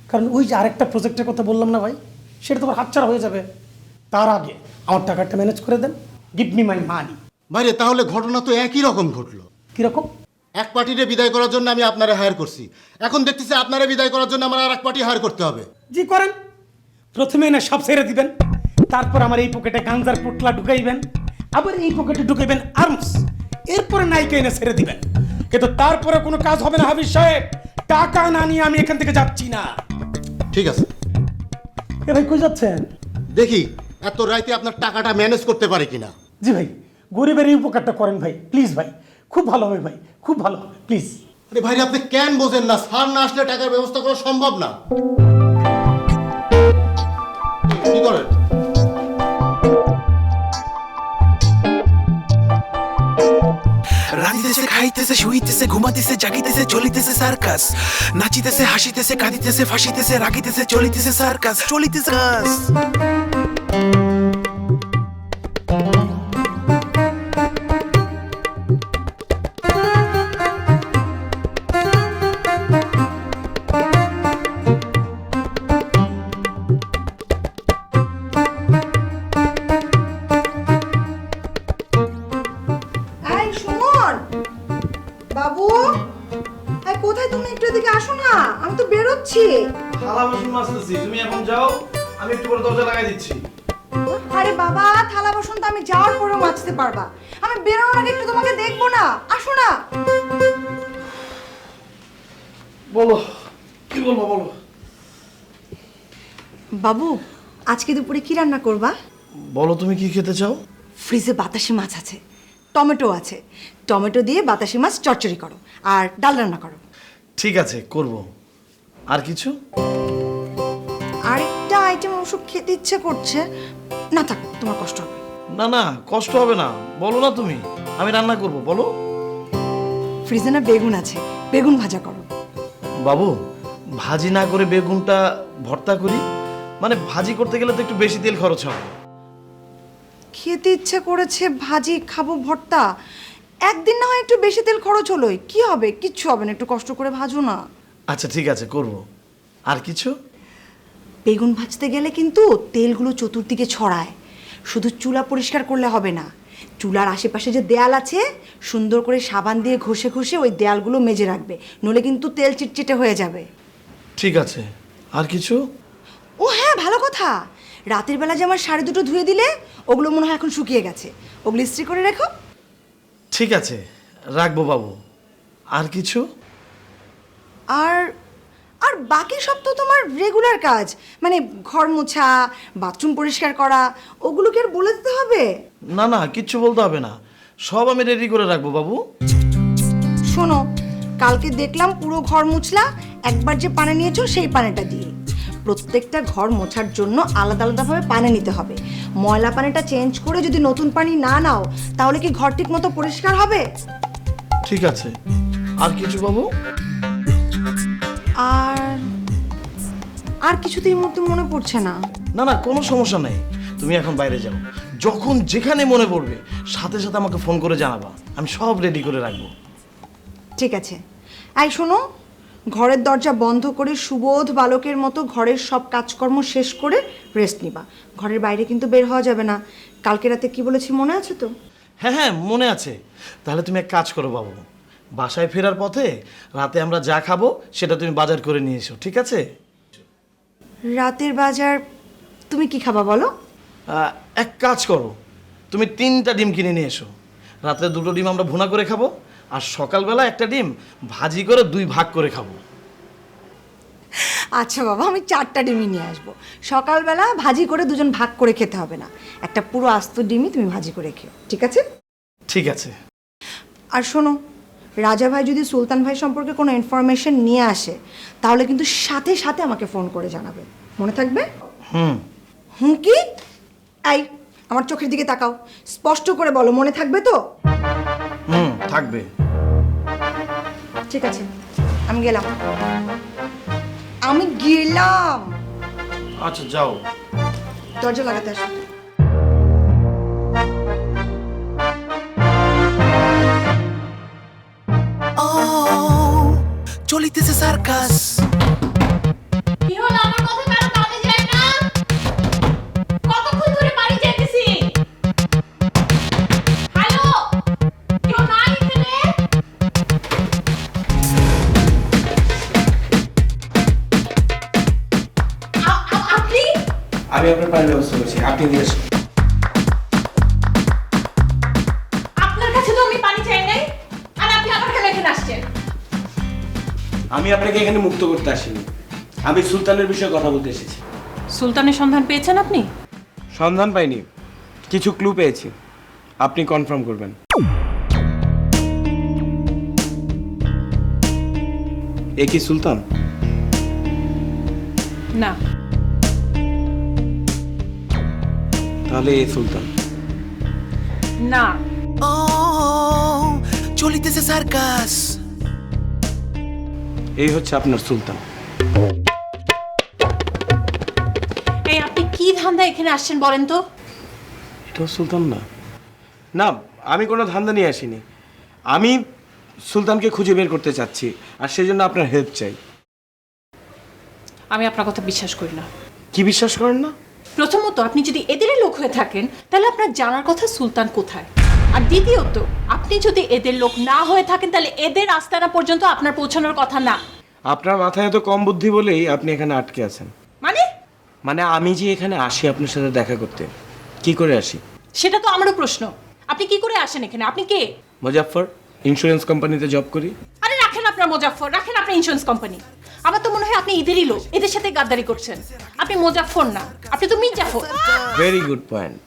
কারণ ওই যে আরেকটা প্রজেক্টের কথা বললাম না ভাই, সেটা তোমার হাতছাড়া হয়ে যাবে। তার আগে আমার টাকাটা ম্যানেজ করে দেন, গিভ মি মাই মানি। ভাইরে, তাহলে ঘটনা তো একই রকম ঘটলো। কিরকম? এক পার্টিরে বিদায় করার জন্য আমি আপনারা হায়ার করছি, এখন দেখতেছি আপনারা বিদায় করার জন্য আমার আর এক পার্টি হায়ার করতে হবে। জি করেন। প্রথমে না সব ছেড়ে দিবেন, তারপর আমার এই পকেটে গাঞ্জার পোটলা ঢুকাইবেন, আবার এই পকেটে ঢুকাইবেন আর্মস, এরপরে নাইকে এনে ছেড়ে দিবেন। কিন্তু তারপরে কোনো কাজ হবে না হাফিজ সাহেব, টাকা না নিয়ে আমি এখান থেকে যাচ্ছি না। ঠিক আছে। এ ভাই কই যাচ্ছেন? দেখি এত রাইতে আপনার টাকাটা ম্যানেজ করতে পারে কিনা। জি ভাই, গরিবের এই উপকারটা করেন ভাই, প্লিজ ভাই, খুব ভালো হবে ভাই, খুব ভালো হবে, প্লিজ। আরে ভাই, আপনি কেন বোঝেন না? স্যার না আসলে টাকার ব্যবস্থা করা সম্ভব না। কি করেন? রাঁধিতেছে খাইতেছে শুইতেছে ঘুমাইতেছে জাগিতেছে চলিতেছে সার্কাস নাচিতেছে হাসিতেছে কাঁদিতেছে ফাঁসিতেছে রাগিতেছে চলিতেছে সার্কাস চলিতেছে সার্কাস। এই সুমন বাবু, এই কোথায় তুমি? একটু এদিকে আসো না, আমি তো বেরোচ্ছি। থালা বাসন মাজতেছি, তুমি এখন যাও, আমি একটু পরে দরজা লাগাই দিচ্ছি। আরে বাবা, থালা বাসন তো আমি যাওয়ার পরেও মাজতে পারবা, আমি বেরোনোর আগে একটু তোমাকে দেখবো না, আসো না। বলো, কি বলবো বলো। বাবু, আজকে দুপুরে কি রান্না করবা? বলো তুমি কি খেতে চাও? ফ্রিজে বাতাসি মাছ আছে, টমেটো আছে, টমেটো দিয়ে বাতাসি মাছ চচ্চড়ি করো আর ডাল রান্না করো। ঠিক আছে, করব। আর কিছু? আরেকটা আইটেম অবশ্য খেতে ইচ্ছে করছে, না থাক, তোমার কষ্ট হবে। না না, কষ্ট হবে না, বলো না তুমি, আমি রান্না করব, বলো। ফ্রিজে না বেগুন আছে, বেগুন ভাজা করো। বাবু, ভাজি না করে বেগুনটা ভর্তা করি, মানে ভাজি করতে গেলে তো একটু বেশি তেল খরচ হবে। খেতে ইচ্ছে করেছে, ভাজি খাবো ভর্তা, একদিন না হয় একটু বেশি তেল খরচ হলোই, কি হবে, কিচ্ছু হবে না, একটু কষ্ট করে ভাজো না। আচ্ছা ঠিক আছে, করব। আর কিছু? বেগুন ভাজতে গেলে কিন্তু তেলগুলো চতুর্দিকে ছড়ায়, শুধু চুলা পরিষ্কার করলে হবে না, চুলার আশেপাশে যে দেয়াল আছে সুন্দর করে সাবান দিয়ে ঘষে ঘষে ওই দেয়ালগুলো মেজে রাখবে, নইলে কিন্তু তেল চিটচিটে হয়ে যাবে। ঠিক আছে, আর কিছু? ও হ্যাঁ, ভালো কথা, রাতের বেলা যে আমার শাড়ি দুটো ধুয়ে দিলে ওগুলো মনে হয় এখন শুকিয়ে গেছে, ওগুলো ইস্ত্রি করে রেখো। ঠিক আছে, রাখবো বাবু। আর কিছু? আর আর বাকি সব তো তোমার রেগুলার কাজ, মানে ঘর মোছা, বাথরুম পরিষ্কার করা, ওগুলো কি আর বলে দিতে হবে? না না, কিচ্ছু বলতে হবে না, সব আমি রেডি করে রাখবো বাবু। শোনো, কালকে দেখলাম পুরো ঘর মুছলা, একবার যে পানি নিয়েছো সেই পানিটা দিয়ে। প্রত্যেকটা ঘর মোছার জন্য আলাদা আলাদাভাবে পানি নিতে হবে, ময়লা পানিটা চেঞ্জ করে যদি নতুন পানি না নাও তাহলে কি ঘর ঠিক মতো পরিষ্কার হবে? ঠিক আছে, আর কিছু বাবু? আর আর কিছুতেই মতো মনে পড়ছে না। না না, কোনো সমস্যা নেই, তুমি এখন বাইরে যাও, যখন যেখানে মনে পড়বে সাথে সাথে আমাকে ফোন করে জানাবা, আমি সব রেডি করে রাখবো। ঠিক আছে। এই শোনো, ঘরের দরজা বন্ধ করে সুবোধ বালকের মতো ঘরের সব কাজকর্ম শেষ করে রেস্ট নিবা, ঘরের বাইরে কিন্তু বের হওয়া যাবে না। কালকে রাতে কি বলেছি মনে আছে তো? হ্যাঁ হ্যাঁ, মনে আছে। তাহলে তুমি এক কাজ করো বাবু, বাসায় ফেরার পথে রাতে আমরা যা খাবো সেটা তুমি বাজার করে নিয়ে এসো, ঠিক আছে? রাতের বাজার তুমি কি খাবা বলো? এক কাজ করো, তুমি 3টা ডিম কিনে নিয়ে এসো, রাতে 2টো ডিম আমরা ভুনা করে খাবো, আর সকালবেলা একটা ডিম ভাজি করে 2 ভাগ করে খাবো। আচ্ছা বাবা, আমি 4টা ডিমই নিয়ে আসবো, সকালবেলা ভাজি করে দুজন ভাগ করে খেতে হবে না, একটা পুরো আস্ত ডিমই তুমি ভাজি করে খেও, ঠিক আছে? ঠিক আছে। আর শোনো, রাজা ভাই যদি সুলতান ভাই সম্পর্কে কোনো ইনফরমেশন নিয়ে আসে তাহলে কিন্তু সাথে সাথে আমাকে ফোন করে জানাবে, মনে থাকবে? হুম। হুম কি? এই আমার চোখের দিকে তাকাও, স্পষ্ট করে বলো, মনে থাকবে তো? হুম, থাকবে। ঠিক আছে, আমি গেলাম। আমি গেলাম। আচ্ছা যাও। দরজা লাগাতে আসো। চলিতেছে সার্কাস। কি হলো, আমার কথা কারো কানে যায় না? কতক্ষণ ধরে বাড়ি যাইতেছি। হ্যালো, কেউ নাই এখানে? আপনি? আমি আপনার পানির ব্যবস্থা করছি, আপনি নিয়ে আসুন। আপনার কাছে তো আমি পানি চাই নাই, আর আপনি আমার কেন এখানে আসছেন? আমি আপনাকে এখানে মুক্ত করতে আসিনি, আমি সুলতানের বিষয়ে কথা বলতে এসেছি। সুলতানের সন্ধান পেয়েছেন আপনি? সন্ধান পাইনি, কিছু ক্লু পেয়েছি, আপনি কনফার্ম করবেন। এ কি সুলতান? না। তাহলে এ সুলতান? না। চলিতেছে সার্কাস। এই হচ্ছে আপনার সুলতান। এই আপনি কি ধান্দা এখানে আসছেন বলেন তো? এটাও সুলতান না? না, আমি কোনো ধান্দা নিয়ে আসিনি, আমি সুলতানকে খুঁজে বের করতে চাচ্ছি, আর সেজন্য আপনার হেল্প চাই। আমি আপনার কথা বিশ্বাস করি না। কি বিশ্বাস করেন না? প্রথমত, আপনি যদি এদেরই লোক হয়ে থাকেন তাহলে আপনার জানার কথা সুলতান কোথায়, আর দ্বিতীয়ত আপনি যদি এদের লোক না হয়ে থাকেন তাহলে এদের আস্তানা পর্যন্ত আপনার পৌঁছানোর কথা না। আপনার মাথায় এত কম বুদ্ধি বলেই আপনি এখানে আটকে আছেন। মানে আমি যে এখানে আসি আপনার সাথে দেখা করতে, কি করে আসি? সেটা তো আমারও প্রশ্ন। আপনি কি করে আসেন এখানে? আপনি কে? মুজাফফর, ইন্স্যুরেন্স কোম্পানিতে জব করি। আরে রাখেন আপনার মুজাফফর, রাখেন আপনার ইন্স্যুরেন্স কোম্পানি। আমার তো মনে হয় আপনি এদেরই লোক, এদের সাথে গাদ্দারি করছেন। আপনি মুজাফফর না, আপনি তো মির্জাফর। Very good point.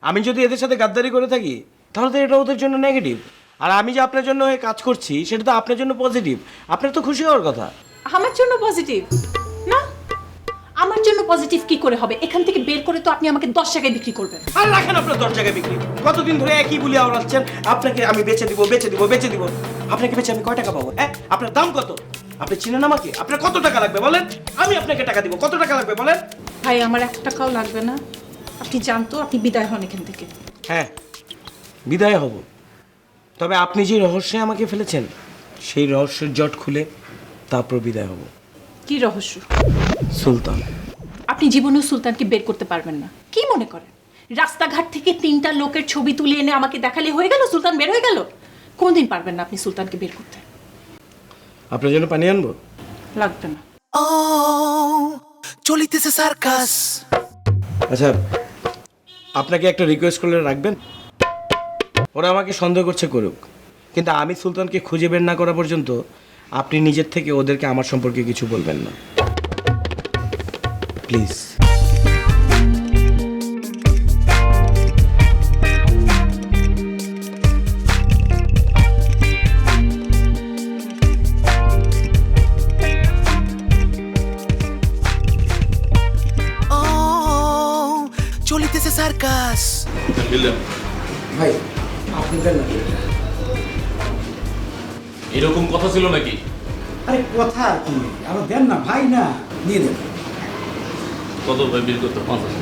আমি যদি এদের সাথে গাদ্দারি করে থাকি তাহলে তো এটা ওদের জন্য নেগেটিভ, আর আমি যে আপনার জন্য হয়ে কাজ করছি সেটা তো আপনার জন্য পজিটিভ। আপনার তো খুশি হওয়ার কথা। আমার জন্য পজিটিভ না? আমার জন্য পজিটিভ কি করে হবে? এখান থেকে বের করে তো আপনি আমাকে 10 টাকায় বিক্রি করবেন। আর রাখেন আপনার 10 টাকায় বিক্রি। কতদিন ধরে একই বলি আওড়াচ্ছেন, আপনাকে আমি বেচে দিব বেচে দিব বেচে দিব। আপনাকে বেচে আমি কয় টাকা পাবো? হ্যাঁ, আপনার দাম কত? আপনি চিনেন আমাকে? আপনার কত টাকা লাগবে বলেন, আমি আপনাকে টাকা দিব। কত টাকা লাগবে বলেন? ভাই, আমার 1 টাকাও লাগবে না। আপনি জানতো, আপনি বিদায় হন এখান থেকে। হ্যাঁ, বিদায় হব, তবে আপনি যে রহস্যে আমাকে ফেলেছেন সেই রহস্যের জট খুলে তারপর বিদায় হব। কি রহস্য? সুলতান। আপনি জীবনেও সুলতানকে বের করতে পারবেন না। কি মনে করেন রাস্তাঘাট থেকে 3টা লোকের ছবি তুলে এনে আমাকে দেখালে হয়ে গেল সুলতান বের হয়ে গেল? কোনদিন পারবেন না আপনি সুলতানকে বের করতে। আপনার জন্য পানি আনবো? লাগবে না। ও চলিতেছে সার্কাস। আচ্ছা, আপনাকে একটা রিকোয়েস্ট করলে রাখবেন? ওরা আমাকে সন্দেহ করছে করুক, কিন্তু আমি সুলতানকে খুঁজে বের না করা পর্যন্ত আপনি নিজের থেকে ওদেরকে আমার সম্পর্কে কিছু বলবেন না, প্লিজ। ও চলিতেছে সার্কাস। ভাই আপনি দেন না। এরকম কথা ছিল নাকি? আরে কথা কি, আরো দেন না ভাই, না দিয়ে দেন। কত ভাই বিল করতে? 50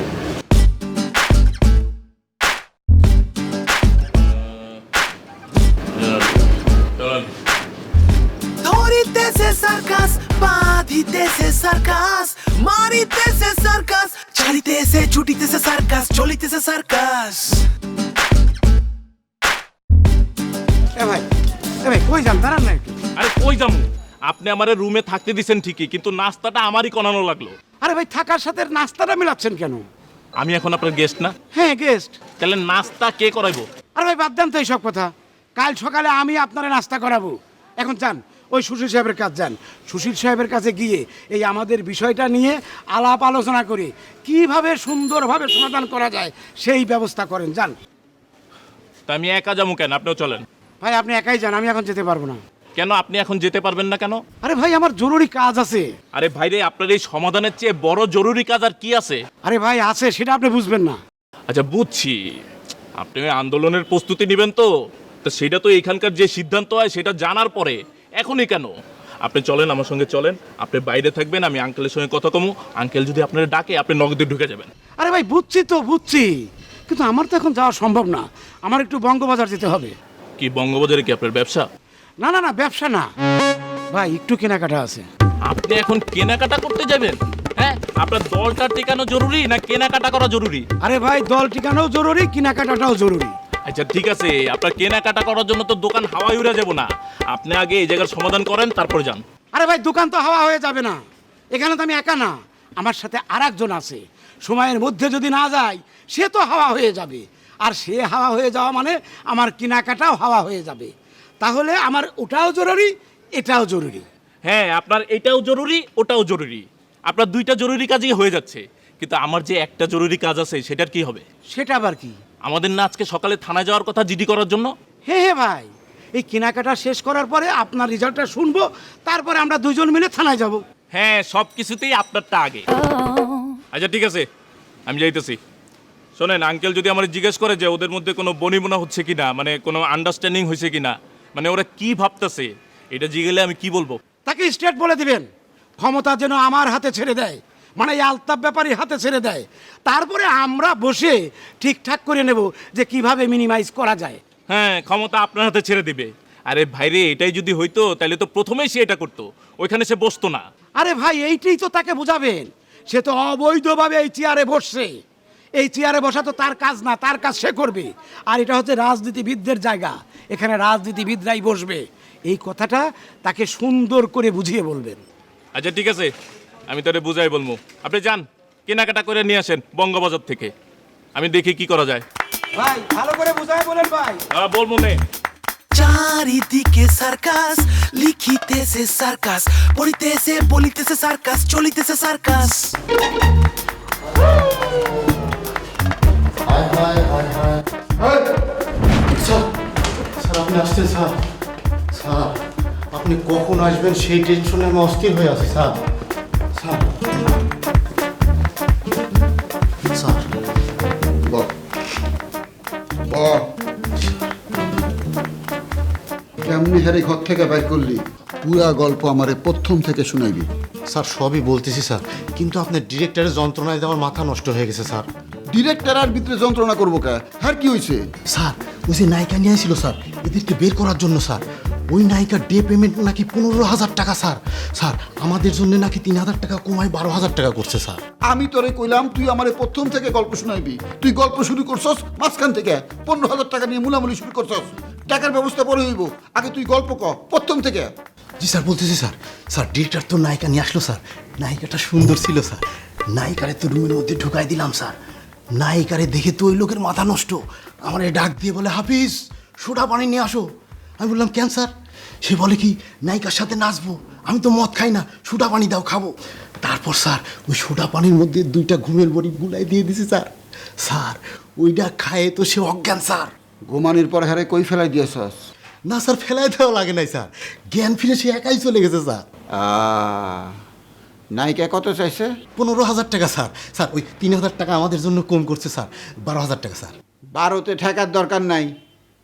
ধরিতেছে সার্কাস, বাঁধিতেছে সার্কাস, মারিতেছে সার্কাস, ছাড়িতেছে ছুটিতেছে সার্কাস, চলিতেছে সার্কাস। এ ভাই কই যান, দাঁড়ান না একটু। আরে কই যাবো? আপনি আমার রুমে থাকতে দিছেন ঠিকই, কিন্তু নাস্তাটা আমারই করানো লাগলো। আরে ভাই থাকার সাথে নাস্তাটা মিলাচ্ছেন কেন? আমি এখন আপনার গেস্ট না? হ্যাঁ গেস্ট। তাহলে নাস্তা কে করাইবো? আরে ভাই বাদ দেন তো এইসব কথা। কাল সকালে আমি আপনারে নাস্তা করাবো। এখন যান ওই সুশীল সাহেবের কাছে যান। সুশীল সাহেবের কাছে গিয়ে এই আমাদের বিষয়টা নিয়ে আলাপ আলোচনা করে কিভাবে সুন্দরভাবে সমাধান করা যায় সেই ব্যবস্থা করেন। যান। তা আমি একা যাবো কেন? আপনিও চলেন। ভাই আপনি একাই যান, আমি এখন যেতে পারবো না। কেন আপনি এখন যেতে পারবেন না কেন? আরে ভাই আমার জরুরি কাজ আছে। আরে ভাইরে, আপনার এই সমাধানের চেয়ে বড় জরুরি কাজ আর কি আছে? আরে ভাই আছে, সেটা আপনি বুঝবেন না। আচ্ছা বুঝছি, আপনি ওই আন্দোলনের প্রস্তুতি নেবেন তো সেটা তো এখানকার যে সিদ্ধান্ত হয় সেটা জানার পরে, এখনই কেন? আপনি চলেন, আমার সঙ্গে চলেন। আপনি বাইরে থাকবেন, আমি আঙ্কেলের সঙ্গে কথা কমু। আঙ্কেল যদি আপনার ডাকে আপনি নগদে ঢুকে যাবেন। আরে ভাই বুঝছি তো বুঝছি, কিন্তু আমার তো এখন যাওয়া সম্ভব না। আমার একটু বঙ্গবাজার যেতে হবে। কি বঙ্গবাজারে কি আপনার ব্যবসা? না না না, ব্যবসা না ভাই, একটু কেনাকাটা আছে। আপনি এখন কেনাকাটা করতে যাবেন? হ্যাঁ, আপনার দলটা টিকানো জরুরি না কেনাকাটা করা জরুরি? আরে ভাই দল টিকানোও জরুরি, কেনাকাটাটাও জরুরি। আচ্ছা ঠিক আছে, আপনার কেনাকাটা করার জন্য তো দোকান হাওয়ায় উড়ে যাব না। আপনি আগে এই জায়গার সমাধান করেন, তারপর যান। আরে ভাই দোকান তো হাওয়া হয়ে যাবে না। এখানে তো আমি একা না, আমার সাথে আরেকজন আছে। সময়ের মধ্যে যদি না যায় সে তো হাওয়া হয়ে যাবে, আর সে হাওয়া হয়ে যাওয়া মানে আমার কেনাকাটাও হাওয়া হয়ে যাবে। তাহলে আমার ওটাও জরুরি, এটাও জরুরি। হ্যাঁ, আপনার এটাও জরুরি, ওটাও জরুরি। আপনার দুইটা জরুরি কাজই হয়ে যাচ্ছে, কিন্তু আমার যে একটা জরুরি কাজ আছে সেটার কি হবে? সেটা আবার কি? আমাদের না আজকে সকালে থানায় যাওয়ার কথা জিডি করার জন্য? হ্যাঁ হ্যাঁ ভাই, এই কেনাকাটা শেষ করার পরে আপনার রেজাল্টটা শুনবো, তারপরে আমরা দুজন মিলে থানায় যাব। হ্যাঁ, সব কিছুতেই আপনারটা আগে। আচ্ছা ঠিক আছে, আমি যাইতেছি। শোনেন, আঙ্কেল যদি আমার জিজ্ঞেস করে যে ওদের মধ্যে কোনো বনিবনা হচ্ছে কিনা, মানে কোনো আন্ডারস্ট্যান্ডিং হয়েছে কিনা, মানে ওরা কি ভাবতেছে, এটা জিগেলে আমি কি বলবো? তাকে স্ট্রেট বলে দিবেন ক্ষমতা যেন আমার হাতে ছেড়ে দেয়, মানে এই আলতাফ ব্যাপারী হাতে ছেড়ে দেয়। তারপরে আমরা বসে ঠিকঠাক করে নেব যে কিভাবে মিনিমাইজ করা যায়। হ্যাঁ, ক্ষমতা আপনার হাতে ছেড়ে দিবে। আরে ভাইরে, এটাই যদি হইতো তাহলে তো প্রথমেই সে এটা করতো, ওইখানে সে বসতো না। আরে ভাই এইটাই তো তাকে বুঝাবেন। সে তো অবৈধভাবে এই চেয়ারে বসছে। এই চেয়ারে বসা তো তার কাজ না, তার কাজ সে করবে। আর এটা হচ্ছে রাজনীতিবিদদের জায়গা, এখানে রাজনীতিবিদরাই বসবে। এই কথাটা তাকে সুন্দর করে বুঝিয়ে বলবেন। আচ্ছা ঠিক আছে, আমি তাহলে বুঝাই বলবো। আপনি যান, কেনাকাটা করে নিয়ে আসেন বঙ্গবাজার থেকে, আমি দেখি কি করা যায়। ভাই ভালো করে বুঝাই বলেন ভাই। হ্যাঁ বলবো নে। চারিদিকে সার্কাস, লিখিতেছে সার্কাস, পড়িতেছে বলিতেছে সার্কাস, চলিতেছে সার্কাস। স্যার আপনি আসছেন স্যার? স্যার আপনি কখন আসবেন সেই টেনশনে আমি অস্থির হয়ে আছি স্যার। স্যার স্যার কেমনি হারে ঘর থেকে বের করলি? পুরা গল্প আমারে প্রথম থেকে শুনাইবি। স্যার সবই বলতেছি স্যার, কিন্তু আপনার ডিরেক্টরের যন্ত্রণায় আমার মাথা নষ্ট হয়ে গেছে স্যার। ডিরেক্টর আর ভিতরে যন্ত্রণা করবো কে? হ্যাঁ কি হয়েছে? স্যার ওই যে নায়িকা নিয়ে আসছিল স্যার, এদেরকে বের করার জন্য স্যার। ওই নায়িকার ডে পেমেন্ট নাকি 15,000 টাকা স্যার। স্যার আমাদের জন্য নাকি 3,000 টাকা কমায় 12,000 টাকা করছে স্যার। আমি তোরে কইলাম তুই আমারে প্রথম থেকে গল্প শোনাইবি, তুই গল্প শুরু করছস মাঝখান থেকে 15,000 টাকা নিয়ে মুলামুলি শুরু করছস। টাকার ব্যবস্থা পরে হইব, আগে তুই গল্প ক প্রথম থেকে। জি স্যার বলতেছি স্যার। স্যার ডিরেক্টর তো নায়িকা নিয়ে আসলো স্যার। নায়িকাটা সুন্দর ছিল স্যার। নায়িকারে তো রুমের মধ্যে ঢুকাই দিলাম স্যার। নায়িকারে দেখে তো ওই লোকের মাথা নষ্ট। আমার ডাক দিয়ে বলে, হাফিজ সোডা পানি নিয়ে আসো। আমি বললাম কেন স্যার? সে বলে কি নায়িকার সাথে নাচবো। আমি তো মদ খাই না, সোডা পানি দাও খাবো। তারপর স্যার ওই সোডা পানির মধ্যে 2টা ঘুমের বড়ি গুলাই দিয়ে দিছে স্যার। স্যার ওইটা খায়ে তো সে অজ্ঞান স্যার। ঘুমানির পর হারে কই ফেলাই দিয়েছস? না স্যার ফেলাই দেওয়া লাগে নাই স্যার, জ্ঞান ফিরে সে একাই চলে গেছে স্যার। নায়িকা কত চাইছে? 15,000 টাকা স্যার। স্যার ওই 3,000 টাকা আমাদের জন্য কম করছে স্যার, 12,000 টাকা স্যার। 12তে ঠেকার দরকার নাই,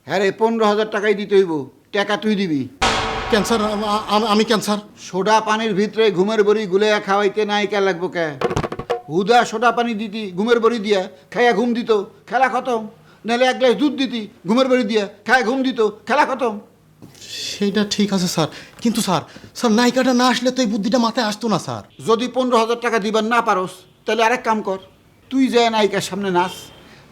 হ্যাঁ রে 15,000 টাকাই দিতে হইব। টাকা তুই দিবি। কেন স্যার? আমি কেন স্যার? সোডা পানির ভিতরে ঘুমের বড়ি গুলে খাওয়াইতে নায়িকা লাগবো কে? হুদা সোডা পানি দিতি ঘুমের বড়ি দিয়া খাইয়া ঘুম দিত, খেলা খতম। নাহলে 1 গ্লাস দুধ দিতি ঘুমের বড়ি দিয়া খাইয়া ঘুম দিত, খেলা খতম। সেইটা ঠিক আছে স্যার, কিন্তু স্যার নায়িকাটা না আসলে তো এই বুদ্ধিটা মাথায় আসতো না স্যার। যদি 15,000 টাকা দিবার না পারোস তাহলে আরেক কাম কর, তুই যায় নায়িকার সামনে নাচ,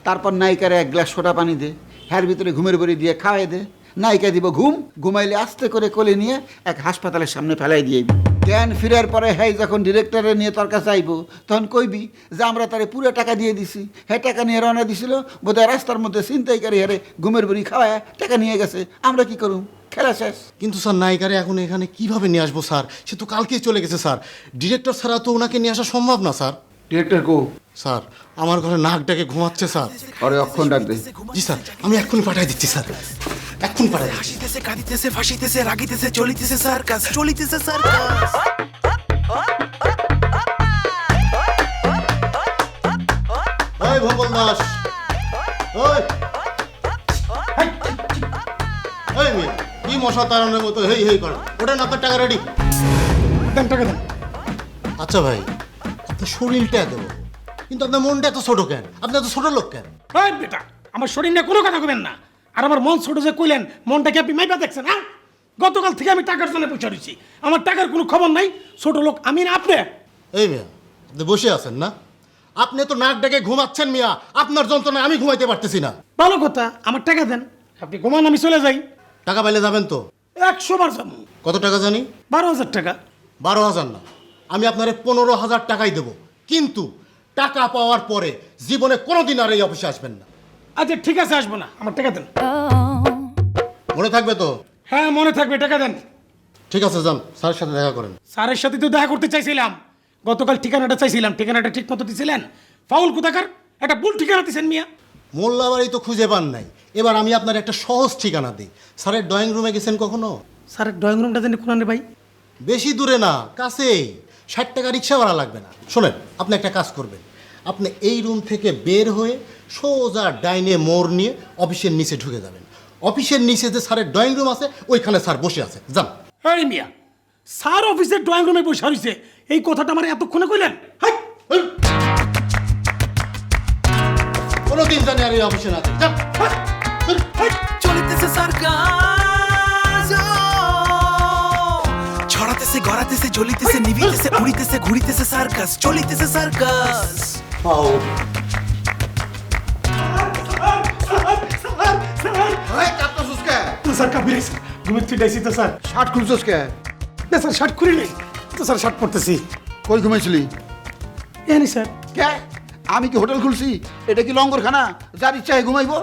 তারপর নায়িকারে 1 গ্লাস সোডা পানি দে, হ্যার ভিতরে ঘুমের বড়ি দিয়ে খাওয়াই দে। নায়িকা দিব ঘুম, ঘুমাইলে আস্তে করে কোলে নিয়ে এক হাসপাতালের সামনে ফেলাই দিয়ে জ্ঞান ফিরার পরে হ্যাঁ যখন ডিরেক্টরে নিয়ে তোর কাছে আইব তখন কইবি যে আমরা তারে পুরো টাকা দিয়ে দিছি, হ্যাঁ টাকা নিয়ে রওনা দিছিল, বোধহয় রাস্তার মধ্যে ছিনতাইকারী হারে ঘুমের বড়ি খাওয়ায় টাকা নিয়ে গেছে, আমরা কি করুম? খেলা শেষ। কিন্তু স্যার নায়িকারে এখন এখানে কিভাবে নিয়ে আসবো স্যার? সে তো কালকেই চলে গেছে স্যার। ডিরেক্টর ছাড়া তো ওনাকে নিয়ে আসা সম্ভব না স্যার। ডিরেক্টর কো? স্যার আমার ঘরে নাক ডাকে ঘুমাচ্ছে স্যার। আরে অক্ষণ ডাক দে। জি স্যার আমি এক্ষুনি পাঠিয়ে দিচ্ছি স্যার, এক্ষুনি পাঠিয়ে। হাসিতেছে কাঁদিতেছে ফাঁসিতেছে রাগিতেছে চলিতেছে সার্কাস, চলিতেছে সার্কাস। ওই ভোপল দাস, ওই ওই মেয়ে কি মশা তাড়ানোর মতো হেই হেই করে ওটা না? আপনার টাকা রেডি? দেন টাকা দেন। আচ্ছা ভাই আপনার শরীরটা দেবো, কিন্তু আপনার মনটা এত ছোট কেন? আপনি এত ছোট লোক কেন? ওই বেটা আমার শরীর নিয়ে কোনো কথা কবেন না। আর আমার মন ছোট যে কইলেন, মনটা কি আপনি মাইবা দেখছেন? হ্যাঁ গতকাল থেকে আমি টাকার জন্য পয়সা দিচ্ছি, আমার টাকার কোনো খবর নাই। ছোট লোক আমি না আপনি? এই মিয়া আপনি বসে আছেন না? আপনি তো নাক ডেকে ঘুমাচ্ছেন মিয়া, আপনার যন্ত্রণায় আমি ঘুমাইতে পারতেছি না। ভালো কথা, আমার টাকা দেন, আপনি ঘুমান আমি চলে যাই। টাকা পাইলে যাবেন তো? 100 বার যাবো। কত টাকা জানি? 12,000 টাকা। 12,000 না, আমি আপনারে 15,000 টাকাই দেবো, কিন্তু টাকা পাওয়ার পরে জীবনে কোনোদিন আর এই অফিসে আসবেন না। আচ্ছা ঠিক আছে আসবো না, আমার টাকা দেন। মনে থাকবে তো? হ্যাঁ মনে থাকবে, টাকা দেন। ঠিক আছে যান, স্যারের সাথে দেখা করেন। স্যারের সাথে তো দেখা করতে চাইছিলাম, গতকাল ঠিকানাটা চাইছিলাম, ঠিকানাটা ঠিক মতো দিছিলেন? ফাউল কোথাকার একটা ভুল ঠিকানা দিছেন মিয়া। মোল্লাবাড়ি তো খুঁজে পান নাই, এবার আমি আপনার একটা সহজ ঠিকানা দিই। স্যারের ড্রয়িং রুমে গেছেন কখনো? স্যারের ড্রয়িং রুমটা জানি কোনানে ভাই? বেশি দূরে না, কাছেই, 60 টাকা রিক্সা ভাড়া লাগবে না। শোনেন আপনি একটা কাজ করবেন, আপনি এই রুম থেকে বের হয়ে সোজা ডাইনে মোড় নিয়ে অফিসের নিচে ঢুকে যাবেন। অফিসের নিচে যে স্যারের ড্রয়িং রুম আছে ওইখানে স্যার বসে আছে, যান। এই মিয়া স্যার অফিসের ড্রয়িং রুমে বসে রইছে, এই কথাটা আমার এতক্ষণে কইলেন? হাই কোনোদিন জানি আর এই অফিসে না যান। চলিতেছে সার্কাস, ছড়াতেছে গড়াতেছে জ্বলিতেছে নিভিতেছে উড়িতেছে ঘুরিতেছে সার্কাস, চলিতেছে সার্কাস। স্যার কাপিরে ঘুমের তুই ডাইছি তো স্যার। শার্ট খুলছস কে? না স্যার শার্ট খুলি নেই তো স্যার, শার্ট পরতেছি। কই ঘুমাইছিলি? Any sir. কে? আমি কি হোটেল খুলছি? এটা কি লঙ্গরখানা যার ইচ্ছায় ঘুমাইবো?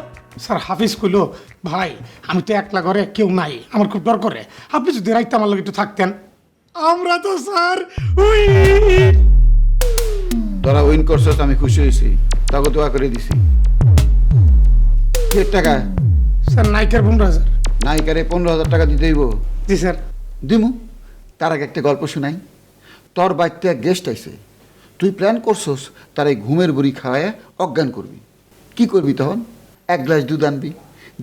স্যার হাফিজ কইলো, ভাই আমি তো একলা ঘরে কেউ নাই, আমার খুব ডর করে, আপনি যদি রাইতে আমার লগে একটু থাকতেন। আমরা তো স্যার উই। তোরা উইন করছস, আমি খুশি হয়েছি, তাকে দোয়া করে দিছি। কে টাকা? স্যার নাইকের 15,000। নায়িকারে 15,000 টাকা দিতে হইব? জি স্যার। দিমু। তার আগে একটা গল্প শোনাই। তোর বাড়িতে এক গেস্ট আইছে, তুই প্ল্যান করছস তার এই ঘুমের বুড়ি খাওয়ায় অজ্ঞান করবি। কি করবি তখন? 1 গ্লাস দুধ আনবি,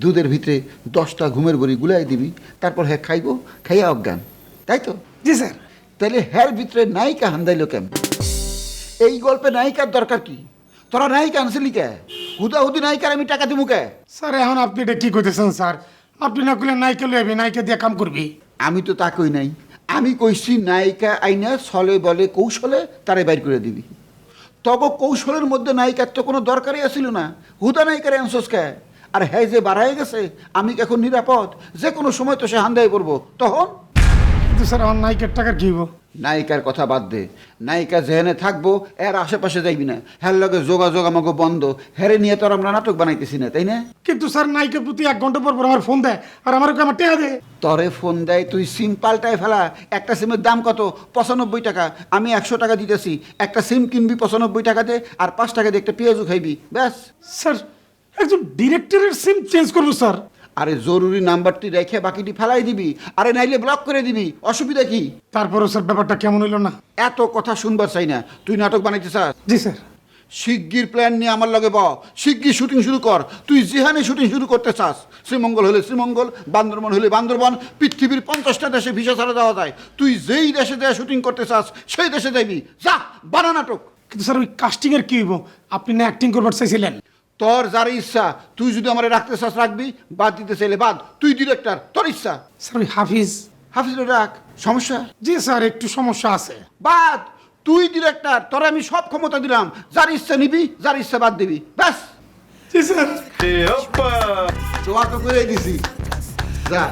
দুধের ভিতরে 10টা ঘুমের বুড়ি গুলাই দিবি, তারপর হ্যাঁ খাইবো, খাইয়া অজ্ঞান, তাই তো? জি স্যার। তাহলে হ্যার ভিতরে নায়িকা হান্দাইলো কেন? এই গল্পে নায়িকার দরকার কি? তোরা নায়িকা আনছিলি কে? হুদাহুদি নায়িকার আমি টাকা দিমু কে? স্যার এখন আপনি এটা কি কইতেছেন স্যার? আপনি না করলে নায়িকা লই আবি, নায়িকা দিয়ে কাম করবি। আমি তো তা কই নাই, আমি কইছি নায়িকা আইনা ছলে বলে কৌশলে তারে বাইর করে দিবি। তবে কৌশলের মধ্যে নায়িকার তো কোনো দরকারই আসিল না, হুদা নায়িকার অ্যান্সোস কে। আর হ্যাঁ যে বাড়াই গেছে, আমি কি এখন নিরাপদ? যে কোনো সময় তো সে হান্দায় পড়বো, তখন কিন্তু স্যার আমার নায়িকার টাকার কি হইব? নায়িকার কথা বাদ দে, নায়িকা যেখানে থাকবো এর আশেপাশে যাইবি না, হ্যার লগে যোগাযোগ আমাকে বন্ধ। হ্যারে নিয়ে তো আর আমরা নাটক বানাইতেছি না, তাই না? কিন্তু স্যার নায়িকার প্রতি 1 ঘন্টা পর পর আমার ফোন দেয়, আর আমার আমার টেয়া দেয়। তরে ফোন দেয়, তুই সিম পাল্টায় ফেলা। একটা সিমের দাম কত? 95 টাকা। আমি 100 টাকা দিতেছি, একটা সিম কিনবি 95 টাকাতে, আর 5 টাকা দিয়ে একটা পেঁয়াজও খাইবি, ব্যাস। স্যার একজন ডিরেক্টরের সিম চেঞ্জ করবো স্যার? আরে জরুরি নাম্বারটি রেখে বাকিটি ফেলাই দিবি, আরে নাইলে ব্লক করে দিবি, অসুবিধা কি? তারপরেও স্যার ব্যাপারটা কেমন হইল না? এত কথা শুনবার চাই না, তুই নাটক বানাইতে চাস? জি স্যার। শিগগির প্ল্যান নিয়ে আমার লগে শিগগির শুটিং শুরু কর। তুই যেখানে শুটিং শুরু করতে চাস, শ্রীমঙ্গল হলে শ্রীমঙ্গল, বান্দরবন হলে বান্দরবন, পৃথিবীর 50টা দেশে ভিসা ছাড়া যাওয়া যায়। তুই যেই দেশে দেয়া শুটিং করতে চাস সেই দেশে যাবি, যা বানা নাটক। কিন্তু স্যার ওই কাস্টিং এর কি হইব? আপনি না অ্যাক্টিং করবার চাইছিলেন? তোর যার ইচ্ছা, তুই যদি আমার রাখতে চাস রাখবি, বাদ দিতে চাইলে বাদ। তুই ডিরেক্টর, তোর ইচ্ছা। স্যার ওই হাফিজ রাখ, সমস্যা? জি স্যার একটু সমস্যা আছে। বাদ, তুই ডিরেক্টর, তোরা আমি সব ক্ষমতা দিলাম। যার ইচ্ছা নিবি, যার ইচ্ছা বাদ দিবি, ব্যাস। জি স্যার। দোয়া তো করে দিছি, যা।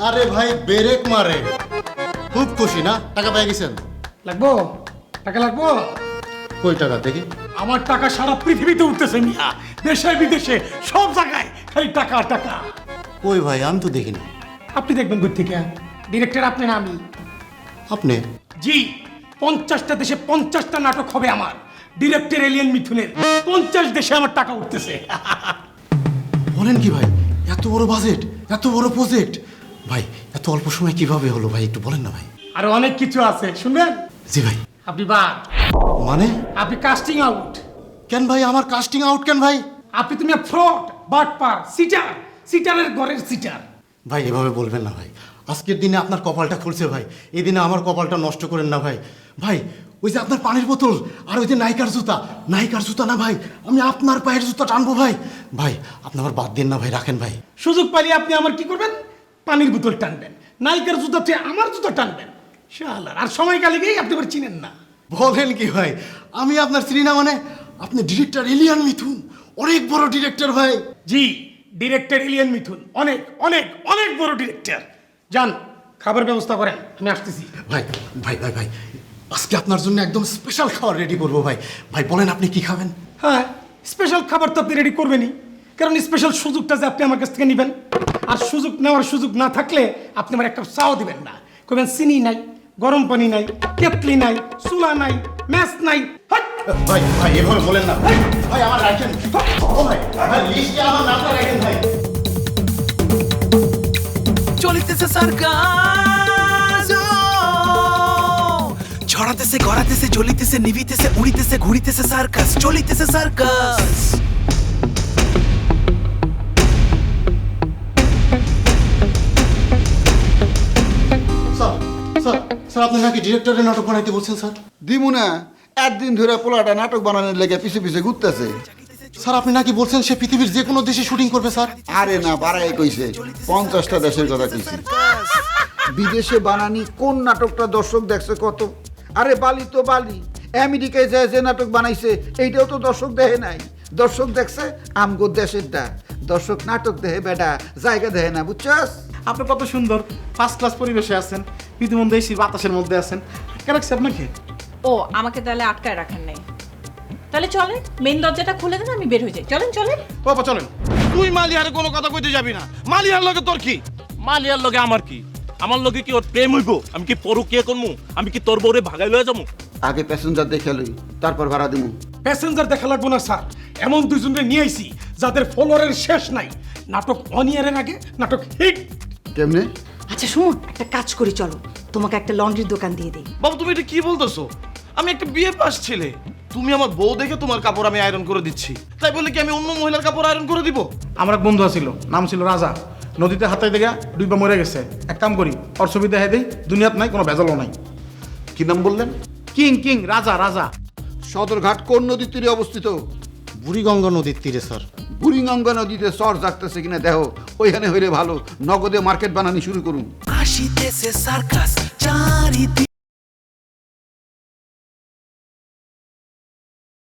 আরে ভাই ব্রেক মারে, খুব খুশি না? টাকা পেয়ে গেছেন? লাগবো টাকা, লাগবো। কই টাকা দেখি? আমার টাকা সারা পৃথিবীতে উঠতেছে মিয়া, দেশে বিদেশে সব জায়গায় খালি টাকা টাকা। কই ভাই, আমি তো দেখিনি। আপনি দেখবেন দূর থেকে। ডিরেক্টর আপনি না আমি? আপনি? জি, 50টা দেশে 50টা নাটক হবে আমার। ডিরেক্টর এলিয়েন মিথুনের 50 দেশে আমার টাকা উঠতেছে। বলেন কি ভাই, এত বড় বাজেট, এত বড় প্রজেক্ট, ভাই এত অল্প সময় কিভাবে হলো ভাই, একটু বলেন না ভাই। আর অনেক কিছু আছে, শুনবেন? জি ভাই। আপনি বাদ, মানে? আপনি কাস্টিং আউট। কেন ভাই, আমার কাস্টিং আউট কেন ভাই? আপনি তুমি ফ্রড, বাটপার, সিটার, সিটারের ঘরের সিটার। ভাই এভাবে বলবেন না ভাই, আজকের দিনে আপনার কপালটা খুলছে ভাই, এই দিনে আমার কপালটা নষ্ট করেন না ভাই। ভাই ওই যে আপনার পানির বোতল আর ওই যে নায়িকার জুতা, নায়িকার জুতা না ভাই, আমি আপনার পায়ের জুতা টানবো ভাই। ভাই আপনি আমার বাদ দিন না ভাই, রাখেন ভাই। সুযোগ পাইলে আপনি আমার কি করবেন? পানির বোতল টানবেন, নায়িকার জুতা চেয়ে আমার জুতা টানবেন। শালার, আর সময়কালে গিয়ে আপনি আবার চিনেন না। বলেন কি ভাই, আমি আপনার চিনি না মানে? আপনি ডিরেক্টর এলিয়ান মিথুন, অনেক বড় ডিরেক্টর ভাই। জি, ডিরেক্টর এলিয়ান মিথুন অনেক অনেক অনেক বড় ডিরেক্টর। যান, খাবার ব্যবস্থা করেন, আমি আসতেছি। ভাই ভাই ভাই ভাই, আজকে আপনার জন্য একদম স্পেশাল খাবার রেডি করবো ভাই। ভাই বলেন আপনি কি খাবেন? হ্যাঁ, স্পেশাল খাবার তো আপনি রেডি করবেনই, কারণ স্পেশাল সুযোগটা যে আপনি আমার কাছ থেকে নেবেন। আর সুযোগ নেওয়ার সুযোগ না থাকলে আপনি আমার একটা চাও দিবেন না, কইবেন চিনি নাই, গরম পানি নাই, কেটলি নাই, চুলা নাই, ম্যাচ নাই। ভাই ভাই এভাবে বলেন না ভাই, ভাই আমার রাখেন। ও ভাই ভাই, লিস্টে আমার নামটা রাখেন ভাই। চলিতেছে সার্কাস, ছড়াতেছে গড়াতেছে জ্বলিতেছে নিভিতেছে উড়িতেছে ঘুরিতেছে সার্কাস, চলিতেছে সার্কাস। স্যার আপনি নাকি ডিরেক্টরের নাটক বানাইতে বলছেন স্যার? দিমু না, একদিন ধরে পোলাটা নাটক বানানোর লেগে পিছে পিছে ঘুরতেছে। স্যার আপনি নাকি বলছেন সে পৃথিবীর যে কোনো দেশে শুটিং করবে স্যার? আরে না, বাড়াই কইছে, 50টা দেশের কথা কইছে। বিদেশে বানানি কোন নাটকটা দর্শক দেখছে কত? আরে বালি তো বালি, আমেরিকায় যায় যে নাটক বানাইছে এইটাও তো দর্শক দেখে নাই। দর্শক দেখছে আমগো দেশেরটা, দর্শক নাটক দেখে বেটা, জায়গা দেখে না, বুঝছস? আপনি কত সুন্দর ফার্স্ট ক্লাস পরিবেশে আছেন, পৃথিবীর দেশি বাতাসের মধ্যে আছেন, কে রাখছে আপনাকে? ও আমাকে তাহলে আটকায় রাখেন নাই। তাহলে চলেন, মেন দরজাটা খুলে দেন, আমি বের হয়ে যাই। চলেন চলেন বাবা চলেন। তুই মালিয়ার কোনো কথা কইতে যাবি না। মালিয়ার লগে তোর কি? মালিয়ার লগে আমার কি? আমার লগে কি ওর প্রেম হইব? আমি কি পরকিয়া করমু? আমি কি তোর বউরে ভাগাই লয়ে যাবো? আগে প্যাসেঞ্জার দেখে লই, তারপর ভাড়া দিমু। প্যাসেঞ্জার দেখা লাগবো না স্যার, এমন দুজনকে নিয়ে আইছি যাদের ফলোয়ারের শেষ নাই। নাটক অন ইয়ারের আগে নাটক হিট। কেমনে? আচ্ছা শুনুন, একটা কাজ করি, চলো তোমাকে একটা লন্ড্রির দোকান দিয়ে দিই। বাবু তুমি এটা কি বলতেছো? আমি একটা বিয়ে পাস ছেলে, তুমি আমার বউ দেখে তোমার কাপড় আমি আয়রন করে দিচ্ছি, তাই বলে কি আমি অন্য মহিলার কাপড় আয়রন করে দিব? আমার এক বন্ধু আছিল, নাম ছিল রাজা, নদীতে হাতায় দেখা ডুইবা মরে গেছে। এক কাম করি, ওর ছবি দেখাই দেই, দুনিয়াত নাই, কোনো ভেজালও নাই। কি নাম বললেন? কিং কিং, রাজা রাজা। সদরঘাট কোন নদীর তীরে অবস্থিত? বুড়িগঙ্গা নদীর তীরে স্যার। বুড়িগঙ্গা নদীতে চর জাগতেছে কিনা দেহ, ওইখানে হইলে ভালো, নগদে মার্কেট বানানি শুরু করুন। আসিতেছে সার্কাস চারিদিকে